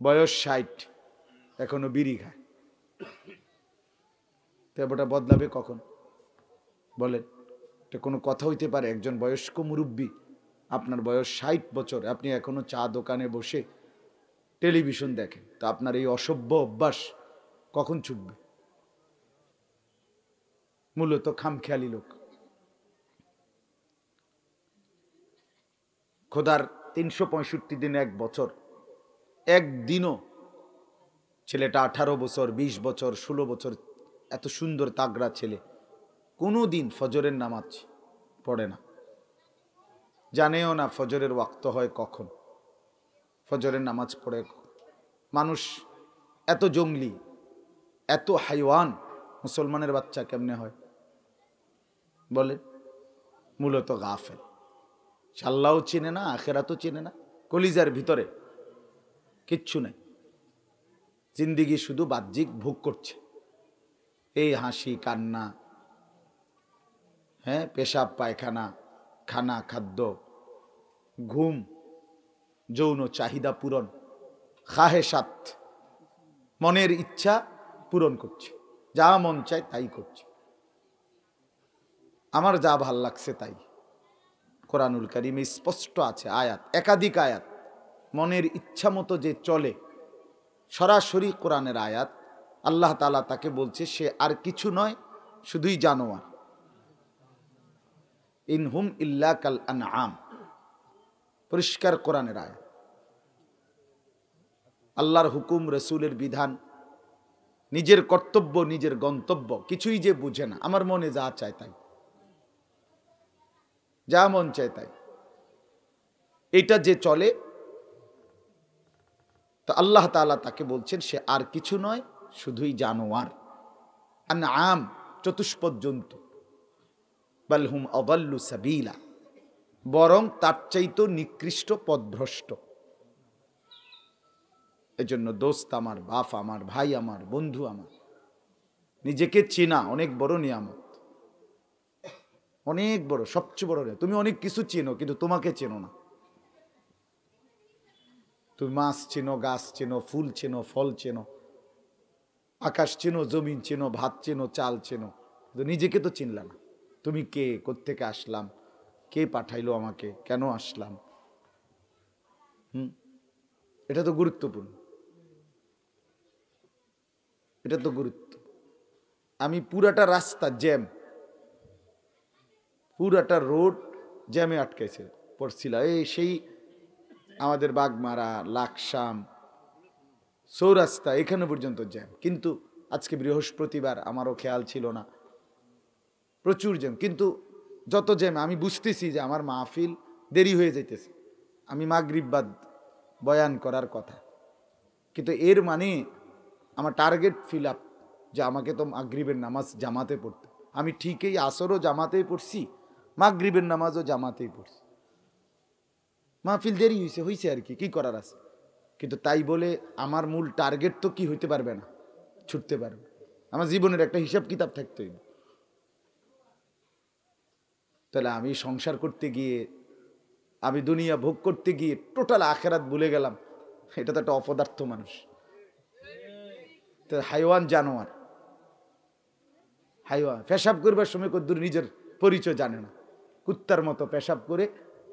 বয়স 60, এখনো বিড়ি খায়। তো ওটা বদলাবে কখন বলেন? এটা কোনো কথা হইতে পারে? একজন বয়স্ক মুরব্বী, আপনার বয়স 60 বছর, আপনি এখনো চা দোকানে বসে টেলিভিশন দেখেন, তো আপনার এই অসভ্য অভ্যাস কখন ছুটবে? মূলত খামখেয়ালি লোক। খোদার 365 দিন, এক বছর, একদিনও ছেলেটা 18 বছর, 20 বছর, 16 বছর, এত সুন্দর তাগড়া ছেলে, কোনো দিন ফজরের নামাজ পড়ে না, জানেও না ফজরের ওয়াক্ত হয় কখন, ফজরের নামাজ পড়ে। মানুষ এত জঙ্গলি, এত হাইওয়ান, মুসলমানের বাচ্চা কেমনে হয় বলে? মূলত গাফেল। আল্লাহও চেনে না, আখেরাতও চেনে না, কলিজার ভিতরে কিচ্ছু নেই। জিন্দিগি শুধু বাহ্যিক ভোগ করছে, এই হাসি কান্না, হ্যাঁ, পেশাব পায়খানা, খানা খাদ্য, ঘুম, যৌন চাহিদা পূরণ, খাহেসাত, মনের ইচ্ছা পূরণ করছে, যা মন চায় তাই করছে, আমার যা ভাল লাগছে তাই। কোরআনুল কারীমে স্পষ্ট আছে আয়াত, একাধিক আয়াত, মনের ইচ্ছা মতো যে চলে, সরাসরি কোরআনের আয়াত। আল্লাহ তাআলা তাকে বলছে সে আর কিছু নয়, শুধুই জানোয়ার। ইনহুম ইল্লা কাল আনআম, পরিষ্কার কোরআনের আয়াত। আল্লাহর হুকুম, রসুলের বিধান, নিজের কর্তব্য, নিজের গন্তব্য কিছুই যে বুঝে না, আমার মনে যা চায় তাই, যা মন চায় তাই, এটা যে চলে, তো আল্লাহ তাআলা তাকে বলছেন সে আর কিছু নয়, শুধুই জানোয়ার। আনআম, চতুষ্পদ জন্তু। বাল হুম আযাল্লু সাবিলা, বরং তার চাইতো নিকৃষ্ট পথভ্রষ্ট। এজন্য দোস্ত আমার, বাপ আমার, ভাই আমার, বন্ধু আমার, নিজেকে চেনা অনেক বড় নিয়ামত, অনেক বড়, সবচেয়ে বড়। তুমি অনেক কিছু চেনো, কিন্তু তোমাকে চেনো না। তুমি মাছ চেনো, গাছ চেনো, ফুল চেনো, ফল চেনো, আকাশ চেনো, জমিন চেনো, ভাত চেনো, চাল চেনো, কিন্তু নিজেকে তো চিনলা না। তুমি কে, কোত্থেকে আসলাম, কে পাঠাইলো আমাকে, কেন আসলাম? এটা তো গুরুত্বপূর্ণ, এটা তো গুরুত্ব। আমি পুরাটা রাস্তা জ্যাম, পুরাটা রোড জ্যামে আটকাইছে পড়ছিল, এই সেই আমাদের বাগমারা, লাকসাম, চৌরাস্তা, এখানে পর্যন্ত জ্যাম। কিন্তু আজকে বৃহস্পতিবার, আমারও খেয়াল ছিল না, প্রচুর জ্যাম। কিন্তু যত জ্যাম, আমি বুঝতেছি যে আমার মাহফিল দেরি হয়ে যাইতেছে, আমি মাগরিব বাদ বয়ান করার কথা, কিন্তু এর মানে আমার টার্গেট ফিল আপ, যে আমাকে তো মাগরিবের নামাজ জামাতে পড়তে। আমি ঠিকই আসরও জামাতেই পড়ছি, মাগরিবের নামাজও জামাতেই পড়ছি, মাহফিল দেরি হয়েছে আর কি করার আছে। কিন্তু তাই বলে আমার মূল টার্গেট তো কি হইতে পারবে না, ছুটতে পারবে। আমার জীবনের একটা হিসাব কিতাব থাকতে হইবে। তাহলে আমি সংসার করতে গিয়ে, আমি দুনিয়া ভোগ করতে গিয়ে টোটাল আখেরাত ভুলে গেলাম, এটা তো একটা অপদার্থ মানুষ, হাইওয়ান, জানোয়ার। হাইওয়ান পেশাব করবার সময় কদ্দুর নিজের পরিচয় জানে না, কুত্তার মতো পেশাব করে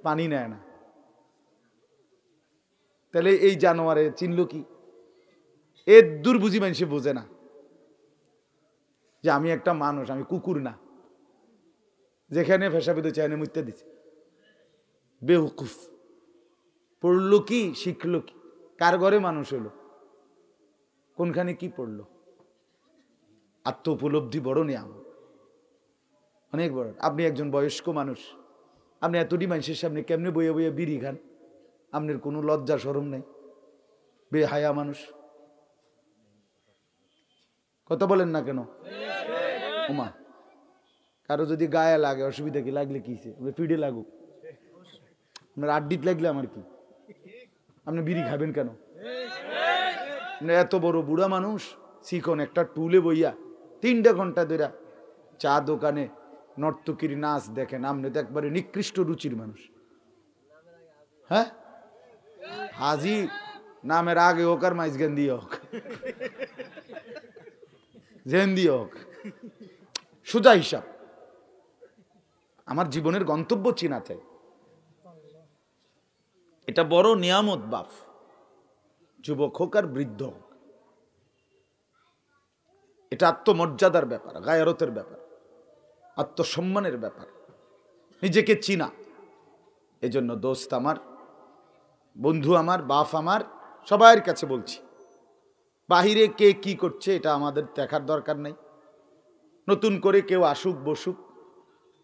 পানি নেয় না। তাহলে এই জানোয়ারে চিনল কি? এর দুর্বুঝি মানুষে বোঝে না যে আমি একটা মানুষ, আমি কুকুর না, যেখানে পেশাবে তো চাইনে মুইতে দিছে। বেহুকুফ। পড়লো কি, শিখলো কি, কার ঘরে মানুষ হলো, কোনখানে কি পড়লো? আত্ম উপলব্ধি বড় নিয়ামত, অনেক বড়। আপনি একজন বয়স্ক মানুষ, আপনি এতটি মানুষের সামনে কেমনে বইয়ে বইয়ে বিড়ি খান? আপনার কোনো লজ্জা শরম নেই, বেহায়া মানুষ। কথা বলেন না কেন? ওমা, কারো যদি গায়ে লাগে অসুবিধা কি? লাগলে কিছে, পিঠে লাগুক, আপনার আড্ডিত লাগলে আমার কি? আপনি বিড়ি খাবেন কেন? এত বড় বুড়া মানুষ, চিকন একটা টুলে বইয়া 3 ঘন্টা ধরে চা দোকানে নর্তকীর নাচ দেখেন। আপনি তো একবারে নিকৃষ্ট রুচির মানুষ। হ্যাঁ, হাজি নামের আগে হোক আর মাইজগেন্দি হোক, জেন্দি হোক, সোজা হিসাব। আমার জীবনের গন্তব্য চিনা চাই, এটা বড় নিয়ামত বাপ, যুবক হোক আর বৃদ্ধ হোক। এটা আত্মমর্যাদার ব্যাপার, গায়রতের ব্যাপার, আত্মসম্মানের ব্যাপার, নিজেকে চিনা। এজন্য দোস্ত আমার, বন্ধু আমার, বাপ আমার, সবার কাছে বলছি, বাহিরে কে কি করছে এটা আমাদের দেখার দরকার নেই। নতুন করে কেউ আসুক বসুক,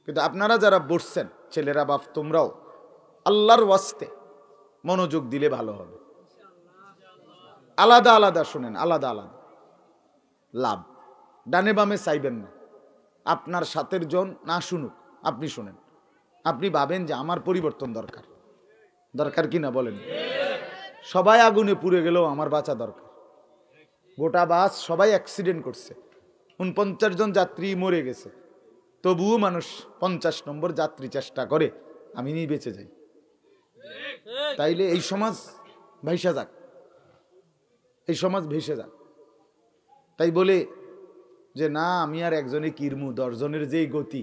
কিন্তু আপনারা যারা বসছেন, ছেলেরা বাপ তোমরাও আল্লাহর ওয়াস্তে মনোযোগ দিলে ভালো হবে। আলাদা আলাদা শোনেন, আলাদা আলাদা লাভ। ডানে বামে চাইবেন না, আপনার সাথের জন না শুনুক, আপনি শুনেন। আপনি ভাবেন যে আমার পরিবর্তন দরকার, দরকার কি না বলেন? সবাই আগুনে পুড়ে গেলেও আমার বাঁচা দরকার। গোটা বাস সবাই অ্যাক্সিডেন্ট করছে, 49 জন যাত্রী মরে গেছে, তবুও মানুষ 50 নম্বর যাত্রী চেষ্টা করে আমি নিয়ে বেঁচে যাই। তাইলে এই সমাজ ভাইসা যাক, এই সমাজ ভেসে যাক। তাই বলে যে না আমি আর একজনে কিরমু, 10 জনের যেই গতি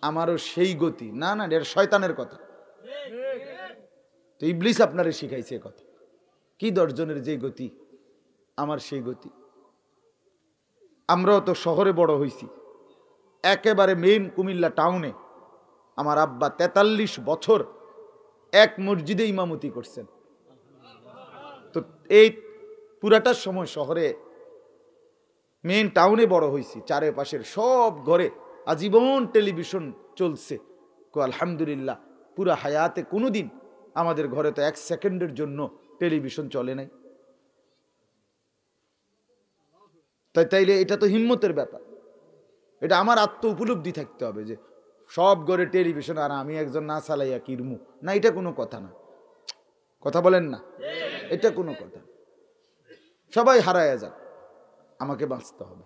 আমারও সেই গতি, না না, এটা শয়তানের কথা। তো ইবলিস আপনারে শিখাইছে কথা, কি 10 জনের যেই গতি আমার সেই গতি। আমরাও তো শহরে বড় হইছি, একেবারে মেইন কুমিল্লা টাউনে আমার আব্বা 43 বছর এক মসজিদে ইমামতি করছেন। তো এই পুরাটার সময় শহরে মেইন টাউনে বড় হয়েছি, চারিপাশের সব ঘরে আজীবন টেলিভিশন চলছে। আলহামদুলিল্লাহ, পুরা হায়াতে কোনোদিন আমাদের ঘরে তো 1 সেকেন্ডের জন্য টেলিভিশন চলে নাই। তাইলে এটা তো হিম্মতের ব্যাপার, এটা আমার আত্ম উপলব্ধি থাকতে হবে যে সব ঘরে টেলিভিশন আর আমি একজন না চালাইয়া কিরমু, না এটা কোনো কথা না। কথা বলেন না, এটা কোনো কথা। সবাই হারায়া যাক, আমাকে বাঁচতে হবে,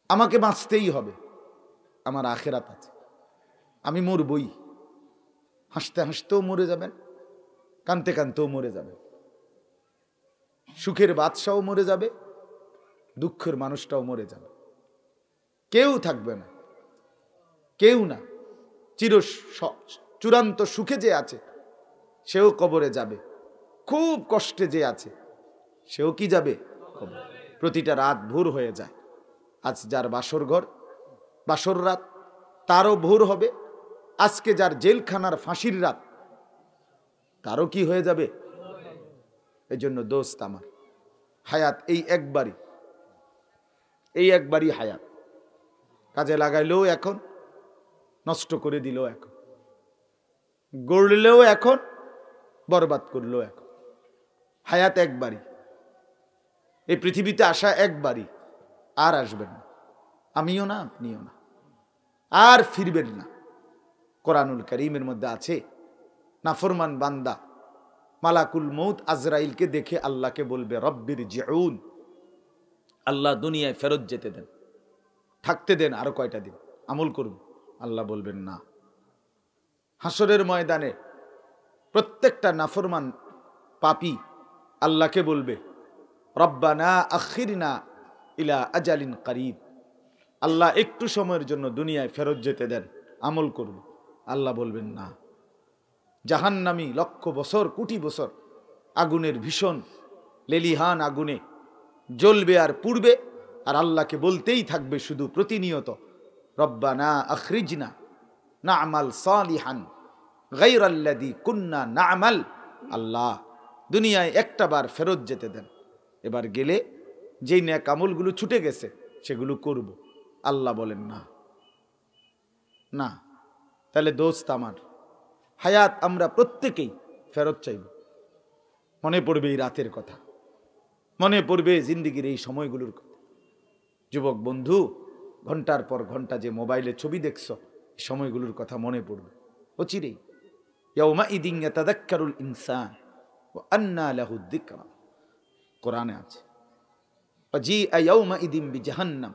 আমাকে বাঁচতেই হবে। আমার আখেরাত আছে, আমি মরবই। হাসতে হাসতেও মরে যাবেন, কানতে কানতেও মরে যাবেন। সুখের বাদশাও মরে যাবে, দুঃখের মানুষটাও মরে যাবে। কেউ থাকবে না, কেউ না। চূড়ান্ত সুখে যে আছে সেও কবরে যাবে, খুব কষ্টে যে আছে সেও কি যাবে? কবরে। প্রতিটা রাত ভোর হয়ে যায়। আজ যার বাসর ঘর, বাসর রাত, তারও ভোর হবে। আজকে যার জেলখানার ফাঁসির রাত, তারও কি হয়ে যাবে? এই জন্য দোস্ত আমার, হায়াত এই একবারই, এই একবারই হায়াত। কাজে লাগাইলেও এখন, নষ্ট করে দিলেও এখন, গড়লেও এখন, বরবাদ করলেও এখন। হায়াত একবারই, এই পৃথিবীতে আসা একবারই, আর আসবেন না। আমিও না, আপনিও না, আর ফিরবেন না। কোরআনুল কারীমের মধ্যে আছে, নাফরমান বান্দা মালাকুল মউত আজরাইলকে দেখে আল্লাহকে বলবে রব্বির জিউন, আল্লাহ দুনিয়ায় ফেরত যেতে দেন, থাকতে দেন আরো কয়টা দিন, আমল করব। আল্লাহ বলবেন না। হাসরের ময়দানে প্রত্যেকটা নাফরমান পাপী আল্লাহকে বলবে রব্বানা আখিরনা ইলা আজালিন করিব, আল্লাহ একটু সময়ের জন্য দুনিয়ায় ফেরত যেতে দেন, আমল করব। আল্লাহ বলবেন না। জাহান্নামী লক্ষ বছর, কোটি বছর আগুনের ভীষণ লেলিহান আগুনে জ্বলবে আর পুড়বে, আর আল্লাহকে বলতেই থাকবে শুধু প্রতিনিয়ত রব্বানা আখরিজনা না'মাল সালিহান গায়রাল্লাযী কুন্না না'মাল। আল্লাহ দুনিয়ায় একটা বার ফেরত যেতে দেন, এবার গেলে যেই নেক আমলগুলো ছুটে গেছে সেগুলো করব। আল্লাহ বলেন না, না। তাহলে দোস্ত আমার, হায়াত আমরা প্রত্যেকেই ফেরত চাইব। মনে পড়বে এই রাতের কথা, মনে পড়বে জিন্দিগির এই সময়গুলোর কথা। যুবক বন্ধু, ঘন্টার পর ঘন্টা যে মোবাইলে ছবি দেখছো, এই সময়গুলোর কথা মনে পড়বে অচিরেই। ইয়াউমাইদিন ইয়াতাযাক্কারুল ইনসান ওয়া আন্না লাহু যিকরা, কোরআনে আছে। ওয়াজিআ ইয়াউমাইদিন বিজাহান্নাম,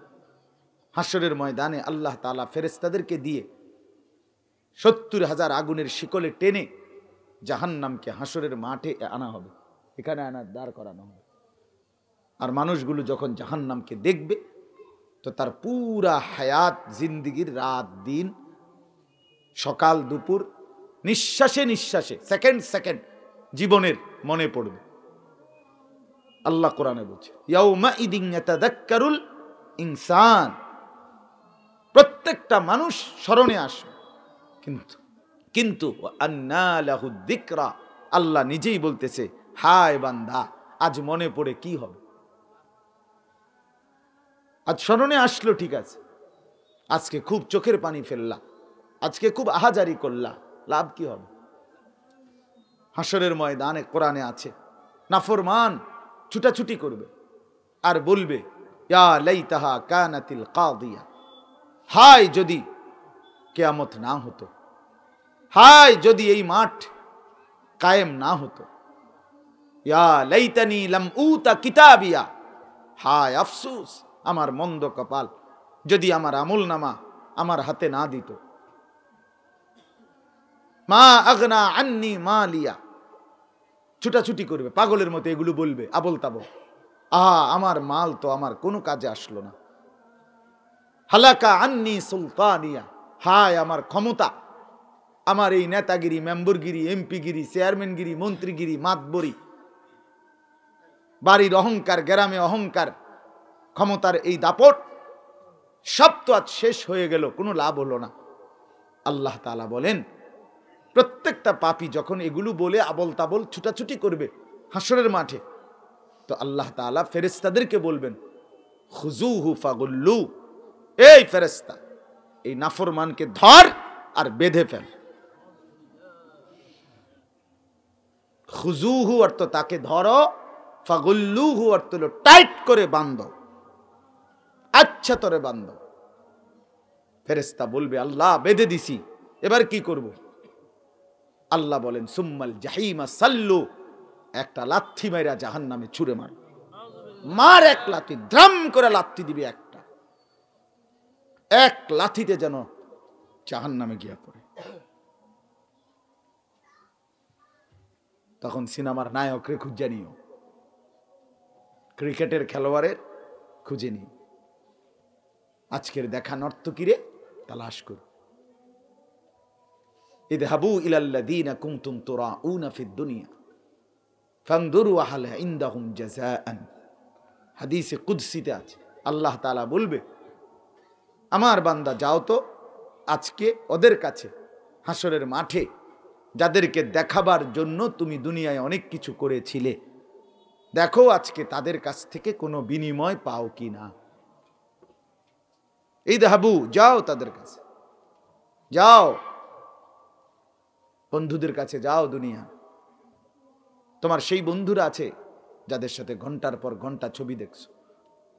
হাসরের ময়দানে আল্লাহ তাআলা ফেরেশতাদেরকে দিয়ে 70,000 আগুনের শিকলে টেনে জাহান্নামকে হাসরের মাঠে আনা হবে। এখানে আনার দাঁড় করানো হবে। আর মানুষগুলো যখন জাহান্নামকে দেখবে তো তার পুরা হায়াত, জিন্দিগির রাত দিন, সকাল দুপুর, নিঃশ্বাসে নিঃশ্বাসে, সেকেন্ড সেকেন্ড জীবনের মনে পড়বে। আল্লাহ কোরআনে বলছে ইয়াউমা ইদিন ইয়াতাযাক্কারুল ইনসান, প্রত্যেকটা মানুষ স্মরণে আসবে, কিন্তু আন্না লাহু যিকরা, আল্লাহ নিজেই বলতেছে হায় বান্দা আজ মনে পড়ে কি হবে। আজ স্মরণে আসলো ঠিক আছে, আজকে খুব চোখের পানি ফেললা, আজকে খুব আহাজারি করলা, লাভ কি হবে? হাসরের ময়দানে কোরআনে আছে নাফরমান ছুটাছুটি করবে আর বলবে ইয়া লাইতাহা কানাতিল কাদিয়া, হায় যদি কিয়ামত না হতো, হায় যদি এই মাঠ কায়েম না হতো, ইয়া লাইতানি লাম উতা কিতাবিয়া, হায় আফসোস আমার মন্দ কপাল যদি আমার আমলনামা আমার হাতে না দিত। মা আগনা আন্নি মালিয়া, ছুটাছুটি করবে পাগলের মতো, এগুলো বলবে আবল তাবল, আহা আমার মাল তো আমার কোনো কাজে আসলো না। হালাকা আন্নি সুলতানিয়া, হায় আমার ক্ষমতা, আমার এই নেতাগিরি, মেম্বরগিরি, এমপিগিরি, চেয়ারম্যানগিরি, মন্ত্রীগিরি, মাতবরি, বাড়ির অহংকার, গ্রামে অহংকার, ক্ষমতার এই দাপট সব তো আজ শেষ হয়ে গেল, কোনো লাভ হলো না। আল্লাহ তাআলা বলেন প্রত্যেকটা পাপী যখন এগুলো বলে আবল তাবল ছুটাছুটি করবে হাসরের মাঠে, তো আল্লাহ তাআলা ফেরেশতাদেরকে বলবেন খুজুহু ফাগুল্লু, এই ফেরেশতা এই নাফরমানকে ধর আর বেঁধে ফেল। খুজুহু অর্থ তাকে ধরো, ফাগুল্লুহু অর্থ হলো টাইট করে বাঁধো, আচ্ছা তরে বাঁধো। ফেরেশতা বলবে আল্লাহ বেঁধে দিছি, এবার কি করব? আল্লাহ বলেন সুম্মাল জাহিমা সাল্লু, একটা লাথি মাইরা জাহান্নামে ছুঁড়ে মার, মার এক লাথি, দ্রাম করে লাথি দিবে একটা, এক লাথিতে যেন জাহান্নামে গিয়া পড়ে। তখন সিনেমার নায়করে খুঁজে নিও, ক্রিকেটের খেলোয়াড়ের খুঁজে নিও, আজকের দেখা নর্তকীরে তালাশ কর। ইযহাবু ইলাল্লাযীনা কুনতুম তুরাউনা ফিদ দুনিয়া ফানজুরু হাল ইনদাহুম জাযাআন, হাদিসে কুদসিতে আছে আল্লাহ তাআলা বলবে আমার বান্দা যাও তো আজকে ওদের কাছে হাসরের মাঠে, যাদেরকে দেখাবার জন্য তুমি দুনিয়ায় অনেক কিছু করেছিলে, দেখো আজকে তাদের কাছ থেকে কোনো বিনিময় পাও কি না। ইযহাবু, যাও তাদের কাছে, যাও বন্ধুদের কাছে, যাও দুনিয়া, তোমার সেই বন্ধুরা আছে যাদের সাথে ঘন্টার পর ঘন্টা ছবি দেখছো,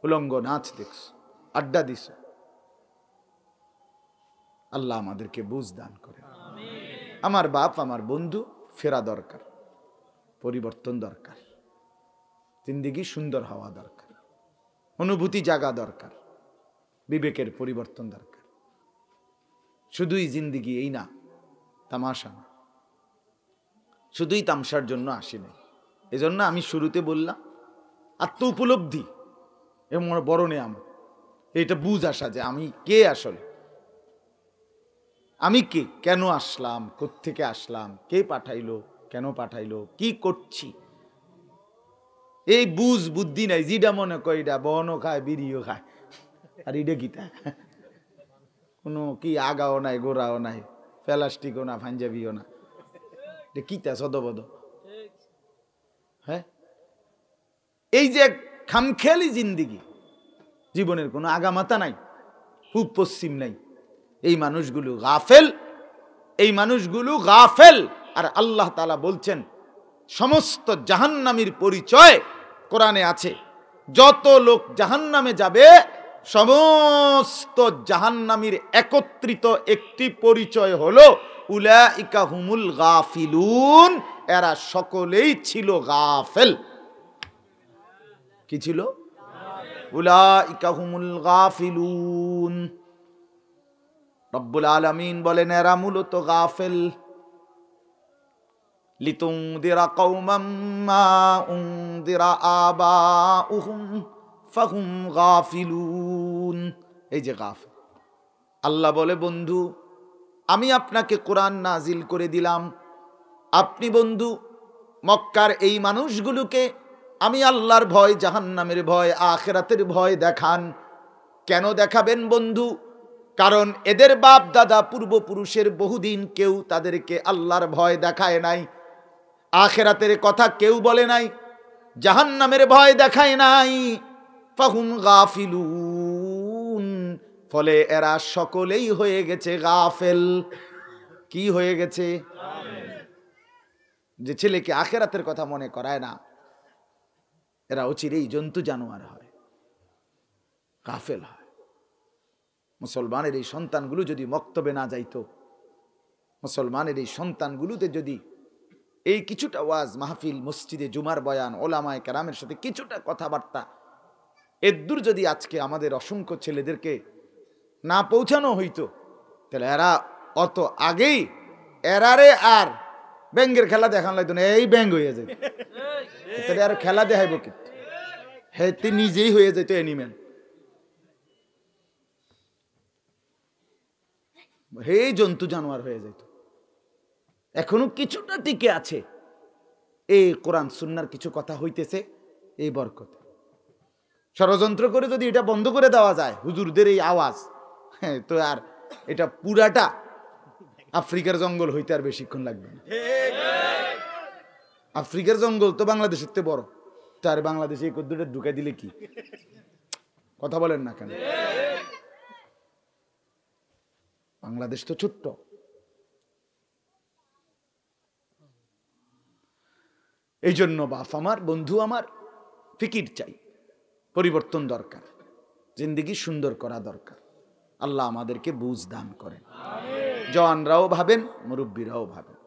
উলঙ্গ নাচ দেখছো, আড্ডা দিছো। আল্লাহ আমাদেরকে বুঝ দান করে। আমার বাপ, আমার বন্ধু ফেরা দরকার, পরিবর্তন দরকার, জিন্দেগি সুন্দর হওয়া দরকার, অনুভূতি জাগা দরকার, বিবেকের পরিবর্তন দরকার। শুধুই জিন্দেগি এই না, তামাশা না, শুধুই তামসার জন্য আসি নাই। এজন্য আমি শুরুতে বললাম আত্ম উপলব্ধি এবং বড় নেয়ামত, এটা বুঝ আসা যে আমি কে, আসলে আমি কে, কেন আসলাম, কোত্থেকে আসলাম, কে পাঠাইলো, কেন পাঠাইলো, কি করছি, এই বুঝ বুদ্ধি নাই। যেটা মনে কয় এটা বনও খায়, বিড়িও খায়, আর এটা গীতা কোনো কি আগাও নাই, গোড়াও নাই, প্লাস্টিকও না, পাঞ্জাবিও না, এটা কিতা সদবদ। হ্যাঁ, এই যে খামখেয়ালি জিন্দিগি, জীবনের কোনো আগামাতা নাই, পূব পশ্চিম নাই, এই মানুষগুলো গাফেল, এই মানুষগুলো গাফেল। আর আল্লাহ তাআলা বলছেন সমস্ত জাহান্নামীর পরিচয় কোরআনে আছে, যত লোক জাহান্নামে যাবে সমস্ত জাহান্নামীর একত্রিত একটি পরিচয় হলো উলাইকা হুমুল গাফিলুন, এরা সকলেই ছিল গাফেল। কি ছিল? উলাইকা হুমুল গাফিলুন। রব্বুল আলামিন বলেন এরা মূলত গাফেল। লিতুনদিরা কওমান মা উনদিরা আবাউহুম ফাহুম গাফিলুন। এই যে গাফিল, আল্লাহ বলে বন্ধু আমি আপনাকে কোরআন নাজিল করে দিলাম, আপনি বন্ধু মক্কার এই মানুষগুলোকে আমি আল্লাহর ভয়, জাহান্নামের ভয়, আখিরাতের ভয় দেখান। কেন দেখাবেন বন্ধু? কারণ এদের বাপ দাদা পূর্বপুরুষের বহুদিন কেউ তাদেরকে আল্লাহর ভয় দেখায় নাই, আখিরাতের কথা কেউ বলে নাই, জাহান্নামের ভয় দেখায় নাই। ফাহুম গাফিলুন, ফলে এরা সকলেই হয়ে গেছে গাফেল। কি হয়ে গেছে? যে ছেলেকে আখিরাতের কথা মনে করায় না, এরা অচিরেই জন্তু জানোয়ার হয়, গাফেল হয়। মুসলমানের এই সন্তানগুলো যদি মক্তবে না যাইতো, মুসলমানের এই সন্তানগুলোতে যদি এই কিছুটা ওয়াজ মাহফিল, মসজিদে জুমার বয়ান, ওলামায়ে কেরামের সাথে কিছুটা কথাবার্তা এদ্দুর যদি আজকে আমাদের অসংখ্য ছেলেদেরকে না পৌঁছানো হইতো, তাহলে এরা অত আগেই এরারে আর ব্যাঙ্গের খেলা দেখান লাগতো না, এই ব্যাঙ্গ হয়ে যেত। তাহলে আর খেলা দেখাইব কি? হেতে নিজেই হয়ে যেত অ্যানিমেল। হে জন্তু জানোয়ার হয়ে যেত। এখনো কিছুটা টিকে আছে এই কোরআন সুন্নাহর কিছু কথা হইতেছে এই বরকতে। ষড়যন্ত্র করে যদি এটা বন্ধ করে দেওয়া যায়, হুজুরদের এই আওয়াজ, হ্যাঁ, তো আর এটা পুরাটা আফ্রিকার জঙ্গল হইতে আর বেশিক্ষণ লাগবে না। আফ্রিকার জঙ্গল তো বাংলাদেশের থেকে বড়, তার বাংলাদেশে এই কদ্দুটা ঢুকাই দিলে কি? কথা বলেন না কেন? বাংলাদেশ তো ছোট্ট। এই জন্য বাপ আমার, বন্ধু আমার, ফিকির চাই, পরিবর্তন দরকার, জিন্দেগি সুন্দর করা দরকার। আল্লাহ আমাদেরকে বুঝ দান করেন। জওয়ানরাও ভাবেন, মুরব্বীরাও ভাবেন,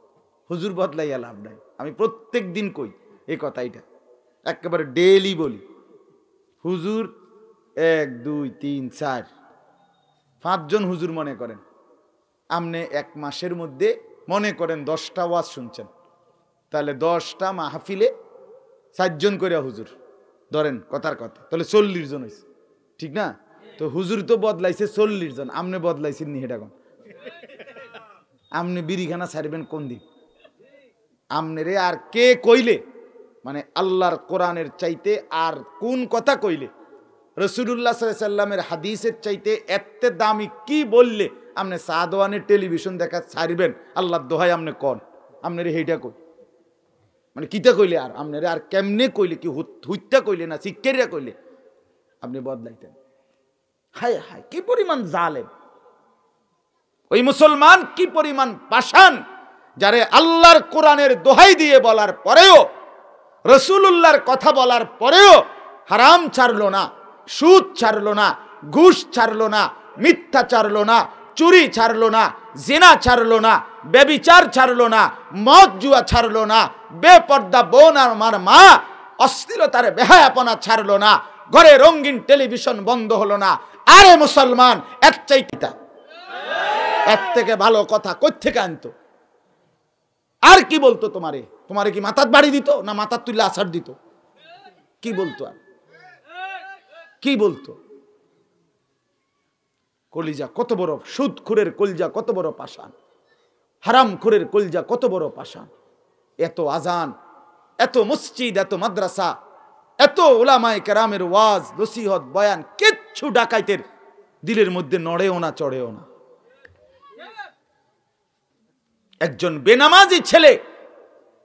হুজুর বদলাইয়া লাভ নাই। আমি প্রত্যেক দিন কই এই কথাইটা, একেবারে ডেইলি বলি, হুজুর 1 2 3 4 5 জন হুজুর মনে করেন, আপনি 1 মাসের মধ্যে মনে করেন 10টা ওয়াজ শুনছেন, তাহলে 10টা মাহফিলে 4 জন করে হুজুর ধরেন, কথার কথা, তাহলে 40 জন হয়েছে, ঠিক না? তো হুজুর তো বদলাইছে 40 জন, আপনি বদলাইছেন নি? হেটা কোন আপনি বিড়িখানা ছাড়বেন কোন দিন? আমনেরে আর কে কইলে, মানে আল্লাহর কোরআনের চাইতে আর কোন কথা কইলে, রাসূলুল্লাহ সাল্লাল্লাহু আলাইহি সাল্লামের হাদিসের চাইতে এত দামি কি বললে আপনি সাদওয়ানের টেলিভিশন দেখা ছাড়বেন? আল্লাহর দোহাই আপনি কোন, আপনারে হেইটা কই, মানে কিতা কইলে আর আপনারে আর কেমনে কইলে, কি হুইত্যা কইলে না শিক্ষারিয়া কইলে আপনি বদলাইতেন? হায় হায়, কি পরিমাণ জালেম ওই মুসলমান, কি পরিমাণ পাষাণ, যারে আল্লাহর কোরআনের দোহাই দিয়ে বলার পরেও, রাসূলুল্লাহর কথা বলার পরেও হারাম ছাড়লো না, সুদ ছাড়লো না, ঘুষ ছাড়লো না, মিথ্যা ছাড়লো না, চুরি ছাড়লো না, জিনা ছাড়লো না, ব্যভিচার ছাড়লো না, মদ জুয়া ছাড়লো না, বেপর্দা বোন আর মার মা অশ্লীলতার বেহায়াপনা ছাড়লো না, ঘরে রঙিন টেলিভিশন বন্ধ হলো না। আরে মুসলমান, এর চাইতে এর থেকে ভালো কথা কই থেকে আনতো? আর কি বলতো তোমারে? তোমারে কি মাথার বাড়ি দিত, না মাথার তুলে আছাড় দিত? কি বলতো? আর কি বলতো? কলিজা কত বড়, সুদখোরের কলিজা কত বড় পাষাণ, হারামখোরের কলিজা কত বড় পাষাণ। এত আজান, এত মসজিদ, এত মাদ্রাসা, এত উলামায়ে কেরামের ওয়াজ, নসিহত, বয়ান, কিচ্ছু ডাকাইতের দিলের মধ্যে নড়েও না, চড়েও না। একজন বেনামাজি ছেলে,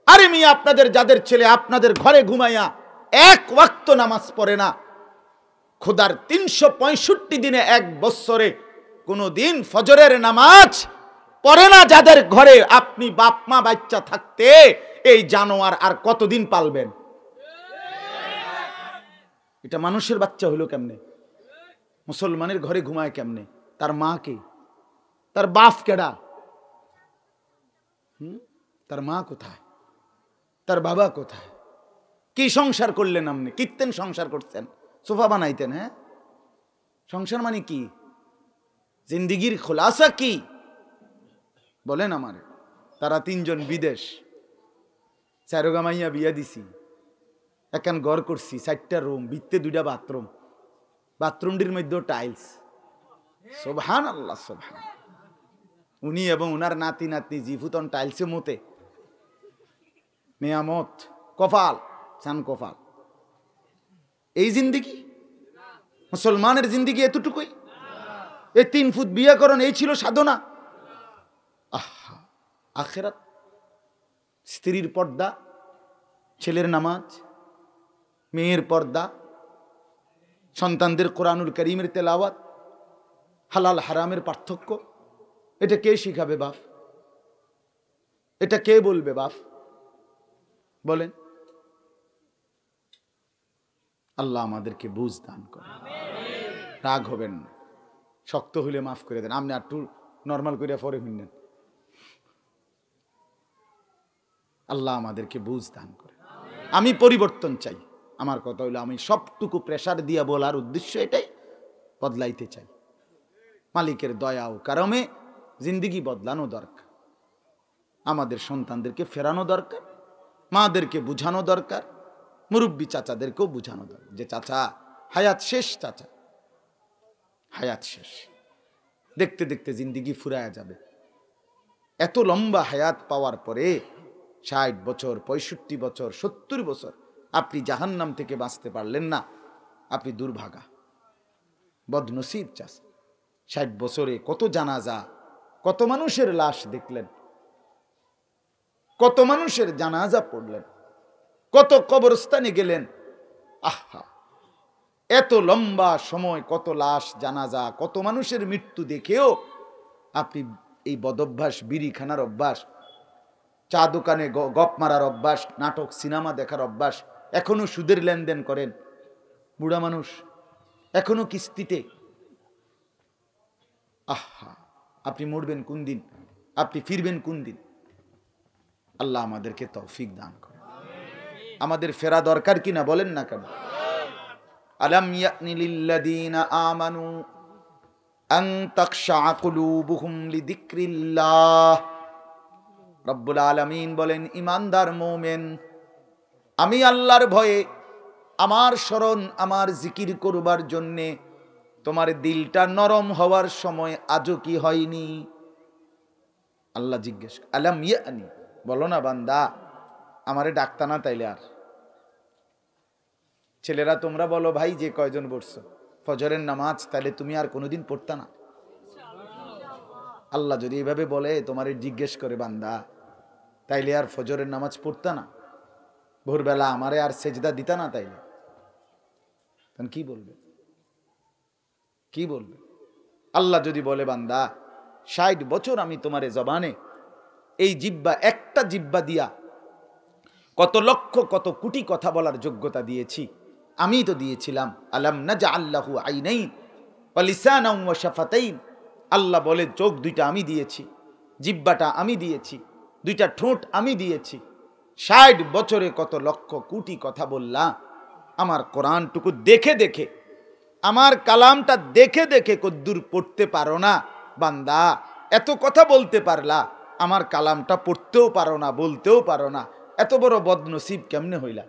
আরে মিয়া, আপনাদের যাদের ছেলে আপনাদের ঘরে ঘুমাইয়া 1 ওয়াক্ত নামাজ পড়ে না, খোদার 365 দিনে 1 বছরে কোনো দিন ফজরের নামাজ পড়ে না, যাদের ঘরে আপনি বাপ মা বাচ্চা থাকতে এই জানোয়ার আর কতদিন পালবেন? এটা মানুষের বাচ্চা হলো কেমনে? মুসলমানের ঘরে ঘুমায় কেমনে? তার মা কে? তার বাপ কেডা? তার মা কোথায়? তার বাবা কোথায়? কি সংসার করলেন আপনি? কীর্তেন সংসার করছেন, সোফা বানাইতেন? হ্যাঁ, সংসার মানে কি? জিন্দিগির খোলাসা কি বলেন আমারে? তারা 3 জন বিদেশ, চারোগা মাইয়া বিয়া দিছি, এখন ঘর করছি, 4টা রুম, ভিতরে 2টা বাথরুম, বাথরুমটির মধ্যেও টাইলস। সুবহানাল্লাহ, সুবহান। উনি এবং উনার নাতি নাতনি জিফুতন টাইলসে মতে, নিয়ামত, কপাল, চান কপাল। এই জিন্দিগি মুসলমানের জিন্দিগি এতটুকুই? এই 3 ফুট বিয়ে করন, এই ছিল সাধনা? আহা, আখিরাত, স্ত্রীর পর্দা, ছেলের নামাজ, মেয়ের পর্দা, সন্তানদের কোরআনুল কারীমের তেলাওয়াত, হালাল হারামের পার্থক্য, এটা কে শিখাবে বাপ? এটা কে বলবে বাপ? বলেন। আল্লাহ আমাদেরকে বুঝ দান করে। রাগ হবেন না, শক্ত হইলে মাফ করে দেন, আপনি একটু নর্মাল করে পরে শুনলেন। আল্লাহ আমাদেরকে বুঝ দান করে। আমি পরিবর্তন চাই। আমার কথা হইলো, আমি সবটুকু প্রেসার দিয়া বলার উদ্দেশ্য এটাই, বদলাইতে চাই। মালিকের দয়া ও কারণে জিন্দিগি বদলানো দরকার। আমাদের সন্তানদেরকে ফেরানো দরকার, মাদেরকে বুঝানো দরকার, মুরব্বী চাচাদেরকেও বুঝানো দরকার যে চাচা হায়াত শেষ, চাচা হায়াত শেষ। দেখতে দেখতে জিন্দিগি ফুরায়া যাবে। এত লম্বা হায়াত পাওয়ার পরে 60 বছর, 65 বছর, 70 বছর আপনি জাহান্নাম থেকে বাঁচতে পারলেন না, আপনি দুর্ভাগা, বদনসিব চাচা। 60 বছরে কত জানাজা, কত মানুষের লাশ দেখলেন, কত মানুষের জানাজা পড়লেন, কত কবরস্থানে গেলেন। আহা, এত লম্বা সময় কত লাশ, জানাজা, কত মানুষের মৃত্যু দেখেও আপনি এই বদভ্যাস, বিড়ি খানার অভ্যাস, চা দোকানে গপ মারার অভ্যাস, নাটক সিনেমা দেখার অভ্যাস, এখনো সুদের লেনদেন করেন, বুড়া মানুষ এখনো কিস্তিতে। আহা, আপনি মরবেন কোন দিন? আপনি ফিরবেন কোন দিন? আল্লাহ আমাদেরকে তৌফিক দান করে। আমাদের ফেরা দরকার কিনা বলেন না কেন? আলাম ইয়ানি লিল্লাযীনা আমানু আন তাখশা কুলুবুহুম লিযিকরিল্লাহ। রব্বুল আলামিন বলেন, ঈমানদার মুমিন, আমি আল্লাহর ভয়ে, আমার স্মরণ, আমার জিকির করবার জন্যে তোমার দিলটা নরম হওয়ার সময় আজও কি হয়নি? আল্লাহ জিজ্ঞেস, আলাম ইয়ানি, বলো না বান্দা আমারে ডাকতা না তাইলে? আর ছেলেরা তোমরা বলো ভাই, যে কয়জন পড়ছো ফজরের নামাজ, তাহলে তুমি আর কোনোদিন পড়তা না? আল্লাহ যদি এইভাবে বলে, তোমারে জিজ্ঞেস করে বান্দা, তাইলে আর ফজরের নামাজ পড়তা না? ভোরবেলা আমারে আর সেজদা দিতা না? তাইলে তখন কি বলবে? কি বলবে? আল্লাহ যদি বলে, বান্দা 60 বছর আমি তোমারে জবানে, এই জিব্বা, একটা জিব্বা দিয়া কত লক্ষ কত কোটি কথা বলার যোগ্যতা দিয়েছি, আমি তো দিয়েছিলাম। আলাম নাজআল লাহু আইনাইন ওয়া লিসানান ওয়া শাফাতাইন। আল্লাহ বলে, চোখ 2টা আমি দিয়েছি, জিব্বাটা আমি দিয়েছি, 2টা ঠোঁট আমি দিয়েছি। 60 বছরে কত লক্ষ কোটি কথা বললা, আমার কোরআনটুকু দেখে দেখে, আমার কালামটা দেখে দেখে কদ্দুর পড়তে পারো না? বান্দা এত কথা বলতে পারলা, আমার কালামটা পড়তেও পারো না, বলতেও পারো না, এত বড় বদনসিব কেমনে হইলা?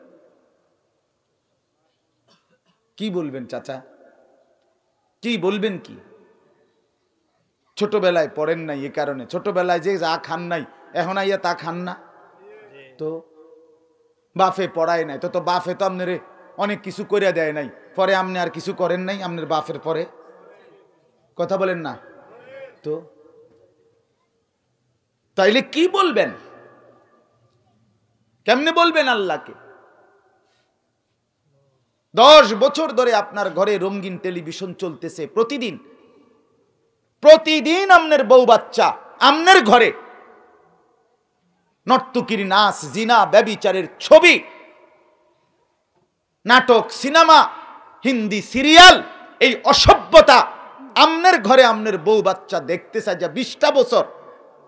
কি বলবেন চাচা? কি বলবেন? কি ছোটবেলায় পড়েন নাই, এ কারণে ছোটবেলায় যে যা খান নাই, এখন আইয়া তা খান না? তো বাফে পড়ায় নাই, তো বাফে তো আপনার অনেক কিছু করিয়া দেয় নাই, পরে আপনি আর কিছু করেন নাই আপনার বাফের পরে? কথা বলেন না তো? তাইলে কি বলবেন? কেমনে বলবেন আল্লাহকে? 10 বছর ধরে আপনার ঘরে রঙিন টেলিভিশন চলতেছে, প্রতিদিন প্রতিদিন আপনার বউ বাচ্চা আপনার ঘরে নর্তকীর নাচ, জিনা, ব্যভিচারের ছবি, নাটক, সিনেমা, হিন্দি সিরিয়াল, এই অসভ্যতা আপনার ঘরে আপনার বউ বাচ্চা দেখতেছে যা 20টা বছর।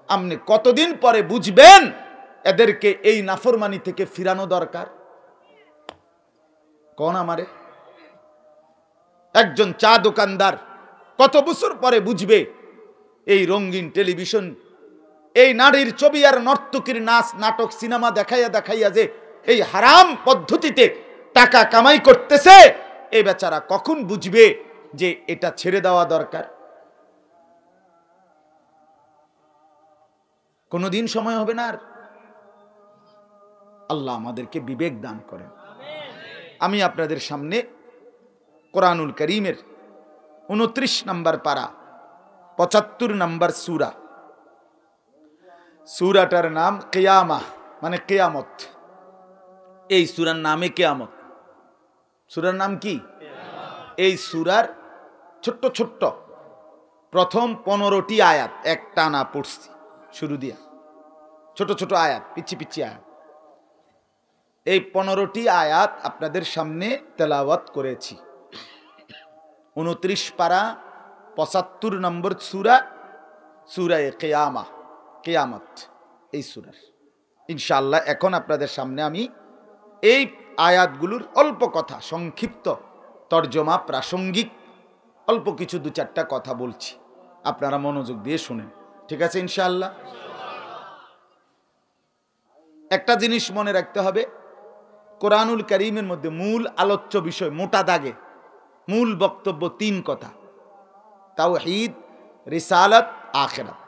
আপনি কতদিন পরে বুঝবেন এদেরকে এই নাফরমানি থেকে ফিরানো দরকার? কোন আমারে একজন চা দোকানদার কত বছর পরে বুঝবে এই রঙিন টেলিভিশন, এই নারীর ছবি আর নর্তকীর নাচ নাটক সিনেমা দেখাইয়া দেখাইয়া যে এই হারাম পদ্ধতিতে টাকা কামাই করতেছে, এই বেচারা কখন বুঝবে যে এটা ছেড়ে দেওয়া দরকার? কোনোদিন সময় হবে না। আর আল্লাহ আমাদেরকে বিবেক দান করেন। আমি আপনাদের সামনে কোরআনুল করিমের 29 নম্বর পারা 75 নম্বর সূরা, সূরাটার নাম কিয়ামা, মানে কিয়ামত। এই সূরার নামে কিয়ামত। সূরার নাম কি? এই সূরার ছোট্ট ছোট্ট প্রথম 15টি আয়াত এক টানা পড়ছি শুরু দিয়া, ছোট ছোট আয়াত, পিচ্ছি পিচ্ছি আয়াত। এই 15টি আয়াত আপনাদের সামনে তেলাওয়াত করেছি। 29 পারা 75 নম্বর সূরা, সূরায়ে কিয়ামা, কিয়ামত, এই সূরার ইনশাআল্লাহ এখন আপনাদের সামনে আমি এই আয়াতগুলোর অল্প কথা, সংক্ষিপ্ত তর্জমা, প্রাসঙ্গিক অল্প কিছু 2-4টা কথা বলছি, আপনারা মনোযোগ দিয়ে শুনেন, ঠিক আছে ইনশাআল্লাহ? একটা জিনিস মনে রাখতে হবে, কোরআনুল কারীমের মধ্যে মূল আলোচ্য বিষয় মোটা দাগে মূল বক্তব্য 3 কথা: তাওহীদ, রিসালাত, আখিরাত।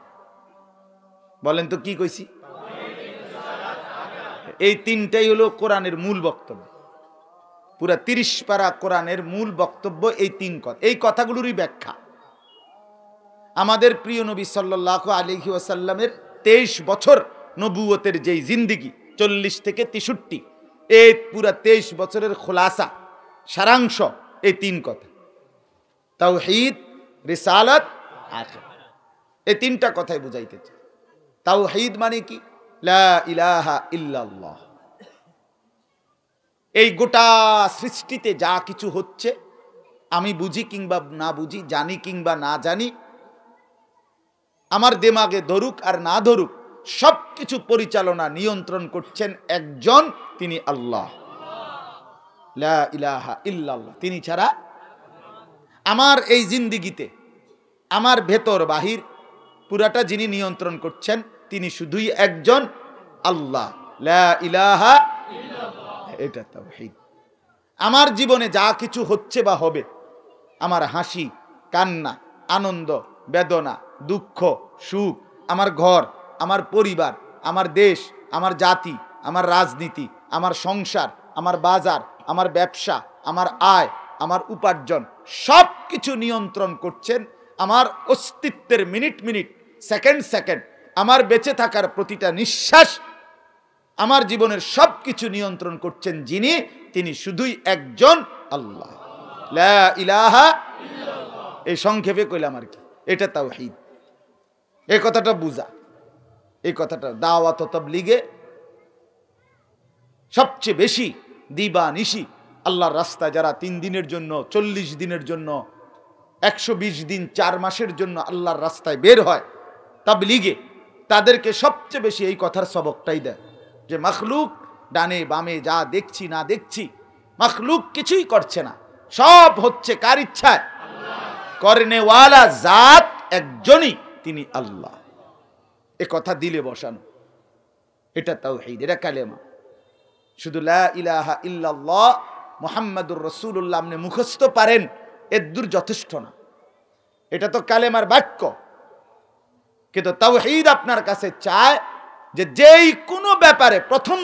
বলেন তো কি কইছি? এই 3টাই হলো কোরআনের মূল বক্তব্য। পুরা 30 পারা কোরআনের মূল বক্তব্য এই 3 কথা। এই কথাগুলোরই ব্যাখ্যা। আমাদের প্রিয় নবী সাল্লাল্লাহু আলাইহি ওয়াসাল্লামের 23 বছর নবুয়তের যেই জিন্দেগি, 40 থেকে 63, এই পুরা 23 বছরের খোলাসা, সারাংশ এই 3 কথা: তাওহীদ, রিসালাত, আখিরাত। এই 3টা কথাই বুঝাইতেছে। তাওহীদ মানে কি? লা ইলাহা ইল্লাল্লাহ। এই গোটা সৃষ্টিতে যা কিছু হচ্ছে, আমি বুঝি কিংবা না বুঝি, জানি কিংবা না জানি, আমার দিমাগে ধরুক আর না ধরুক, সবকিছু পরিচালনা নিয়ন্ত্রণ করছেন একজন, তিনি আল্লাহ। লা ইলাহা ইল্লাল্লাহ, তিনি ছাড়া আমার এই জিন্দেগিতে, আমার ভেতর বাহির পুরাটা যিনি নিয়ন্ত্রণ করছেন, তিনি শুধুই একজন আল্লাহ। লা ইলাহা ইল্লাল্লাহ, এটা তাওহীদ। আমার জীবনে যা কিছু হচ্ছে বা হবে, আমার হাসি, কান্না, আনন্দ, বেদনা, দুঃখ, সুখ, আমার ঘর, আমার পরিবার, আমার দেশ, আমার জাতি, আমার রাজনীতি, আমার সংসার, আমার বাজার, আমার ব্যবসা, আমার আয়, আমার উপার্জন, সব কিছু নিয়ন্ত্রণ করছেন আমার অস্তিত্বের মিনিট মিনিট, সেকেন্ড সেকেন্ড, আমার বেঁচে থাকার প্রতিটা নিঃশ্বাস, আমার জীবনের সব কিছু নিয়ন্ত্রণ করছেন যিনি, তিনি শুধুই একজন আল্লাহ। লা ইলাহা ইল্লাল্লাহ। এই সংক্ষেপে কইলাম আর কি, এটা তাওহীদ। এই কথাটা বুঝা, এই কথাটা দাওয়াত ও তাবলীগে সবচেয়ে বেশি দিবা নিশি আল্লাহর রাস্তায় যারা 3 দিনের জন্য, 40 দিনের জন্য, 120 দিন, 4 মাসের জন্য আল্লাহর রাস্তায় বের হয় তাবলীগে, তাদেরকে সবচেয়ে বেশি এই কথার সবকটাই দেয় যে মাখলুক ডানে বামে যা দেখছি না দেখছি, মাখলুক কিছুই করছে না, সব হচ্ছে কার ইচ্ছায়? করনেওয়ালা জাত একজনই, তিনি আল্লাহ। এ কথা দিলে বসানো, এটা তাওহীদ, এটা কালেমা। শুধু লা ইলাহা ইল্লাল্লাহ মুহাম্মাদুর রাসূলুল্লাহ আপনি মুখস্থ পারেন, এর দূর যথেষ্ট না, এটা তো কালেমার বাক্য। কিন্তু তাওহীদ আপনার কাছে চায় যে যেই কোনো ব্যাপারে প্রথম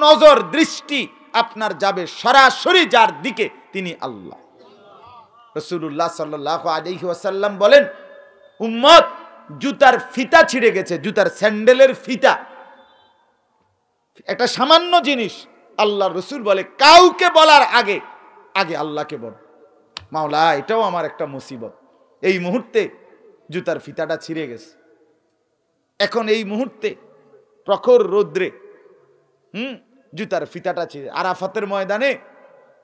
নজর দৃষ্টি আপনার যাবে সরাসরি যার দিকে, তিনি আল্লাহ। রাসূলুল্লাহ সাল্লাল্লাহু আলাইহি ওয়াসাল্লাম বলেন, উম্মত জুতার ফিতা ছিঁড়ে গেছে, জুতার স্যান্ডেলের ফিতা, একটা সামান্য জিনিস। আল্লাহ রসুল বলে কাউকে বলার আগে আগে আল্লাহকে বল, মাওলা এটাও আমার একটা মুসিবত, এই মুহূর্তে জুতার ফিতাটা ছিঁড়ে গেছে। এখন এই মুহূর্তে প্রখর রৌদ্রে জুতার ফিতাটা ছিঁড়ে, আরাফাতের ময়দানে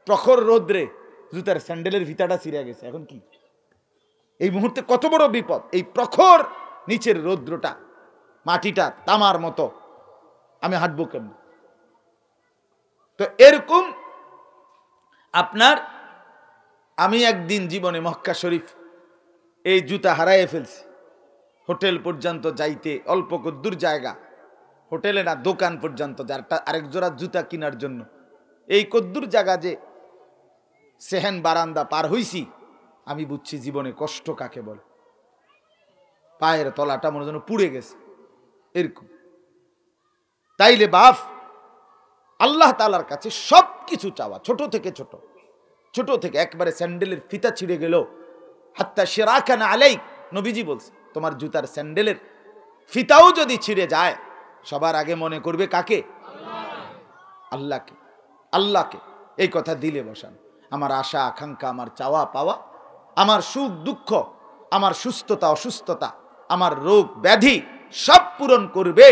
প্রখর রৌদ্রে জুতার স্যান্ডেলের ফিতাটা ছিঁড়ে গেছে। এখন কি এই মুহূর্তে কত বড় বিপদ! এই প্রখর নিচের রৌদ্রটা, মাটিটা তামার মতো, আমি হাঁটবো কেমন? তো এরকম আপনার, আমি একদিন জীবনে মক্কা শরীফ এই জুতা হারাইয়ে ফেলছি, হোটেল পর্যন্ত যাইতে অল্প দূর জায়গা, হোটেলে না দোকান পর্যন্ত আরেক জোড়া জুতা কেনার জন্য এই কদ্দুর জায়গা যে সেহেন বারান্দা পার হইছি, আমি বুঝছি জীবনে কষ্ট কাকে বলে। পায়ের তলাটা মনে যেন পুড়ে গেছে এরকম। তাইলে বাপ আল্লাহ তাআলার কাছে সব কিছু চাওয়া, ছোট থেকে ছোট, ছোট থেকে একবারে স্যান্ডেলের ফিতা ছিঁড়ে গেল, হাত্তা শিরাকানা আলাইক, নবীজি বলছে তোমার জুতার স্যান্ডেলের ফিতাও যদি ছিঁড়ে যায়, সবার আগে মনে করবে কাকে? আল্লাহকে। আল্লাহকে এই কথা দিলে বসান। আমার আশা আকাঙ্ক্ষা, আমার চাওয়া পাওয়া, আমার সুখ দুঃখ, আমার সুস্থতা অসুস্থতা, আমার রোগ ব্যাধি সব পূরণ করবে,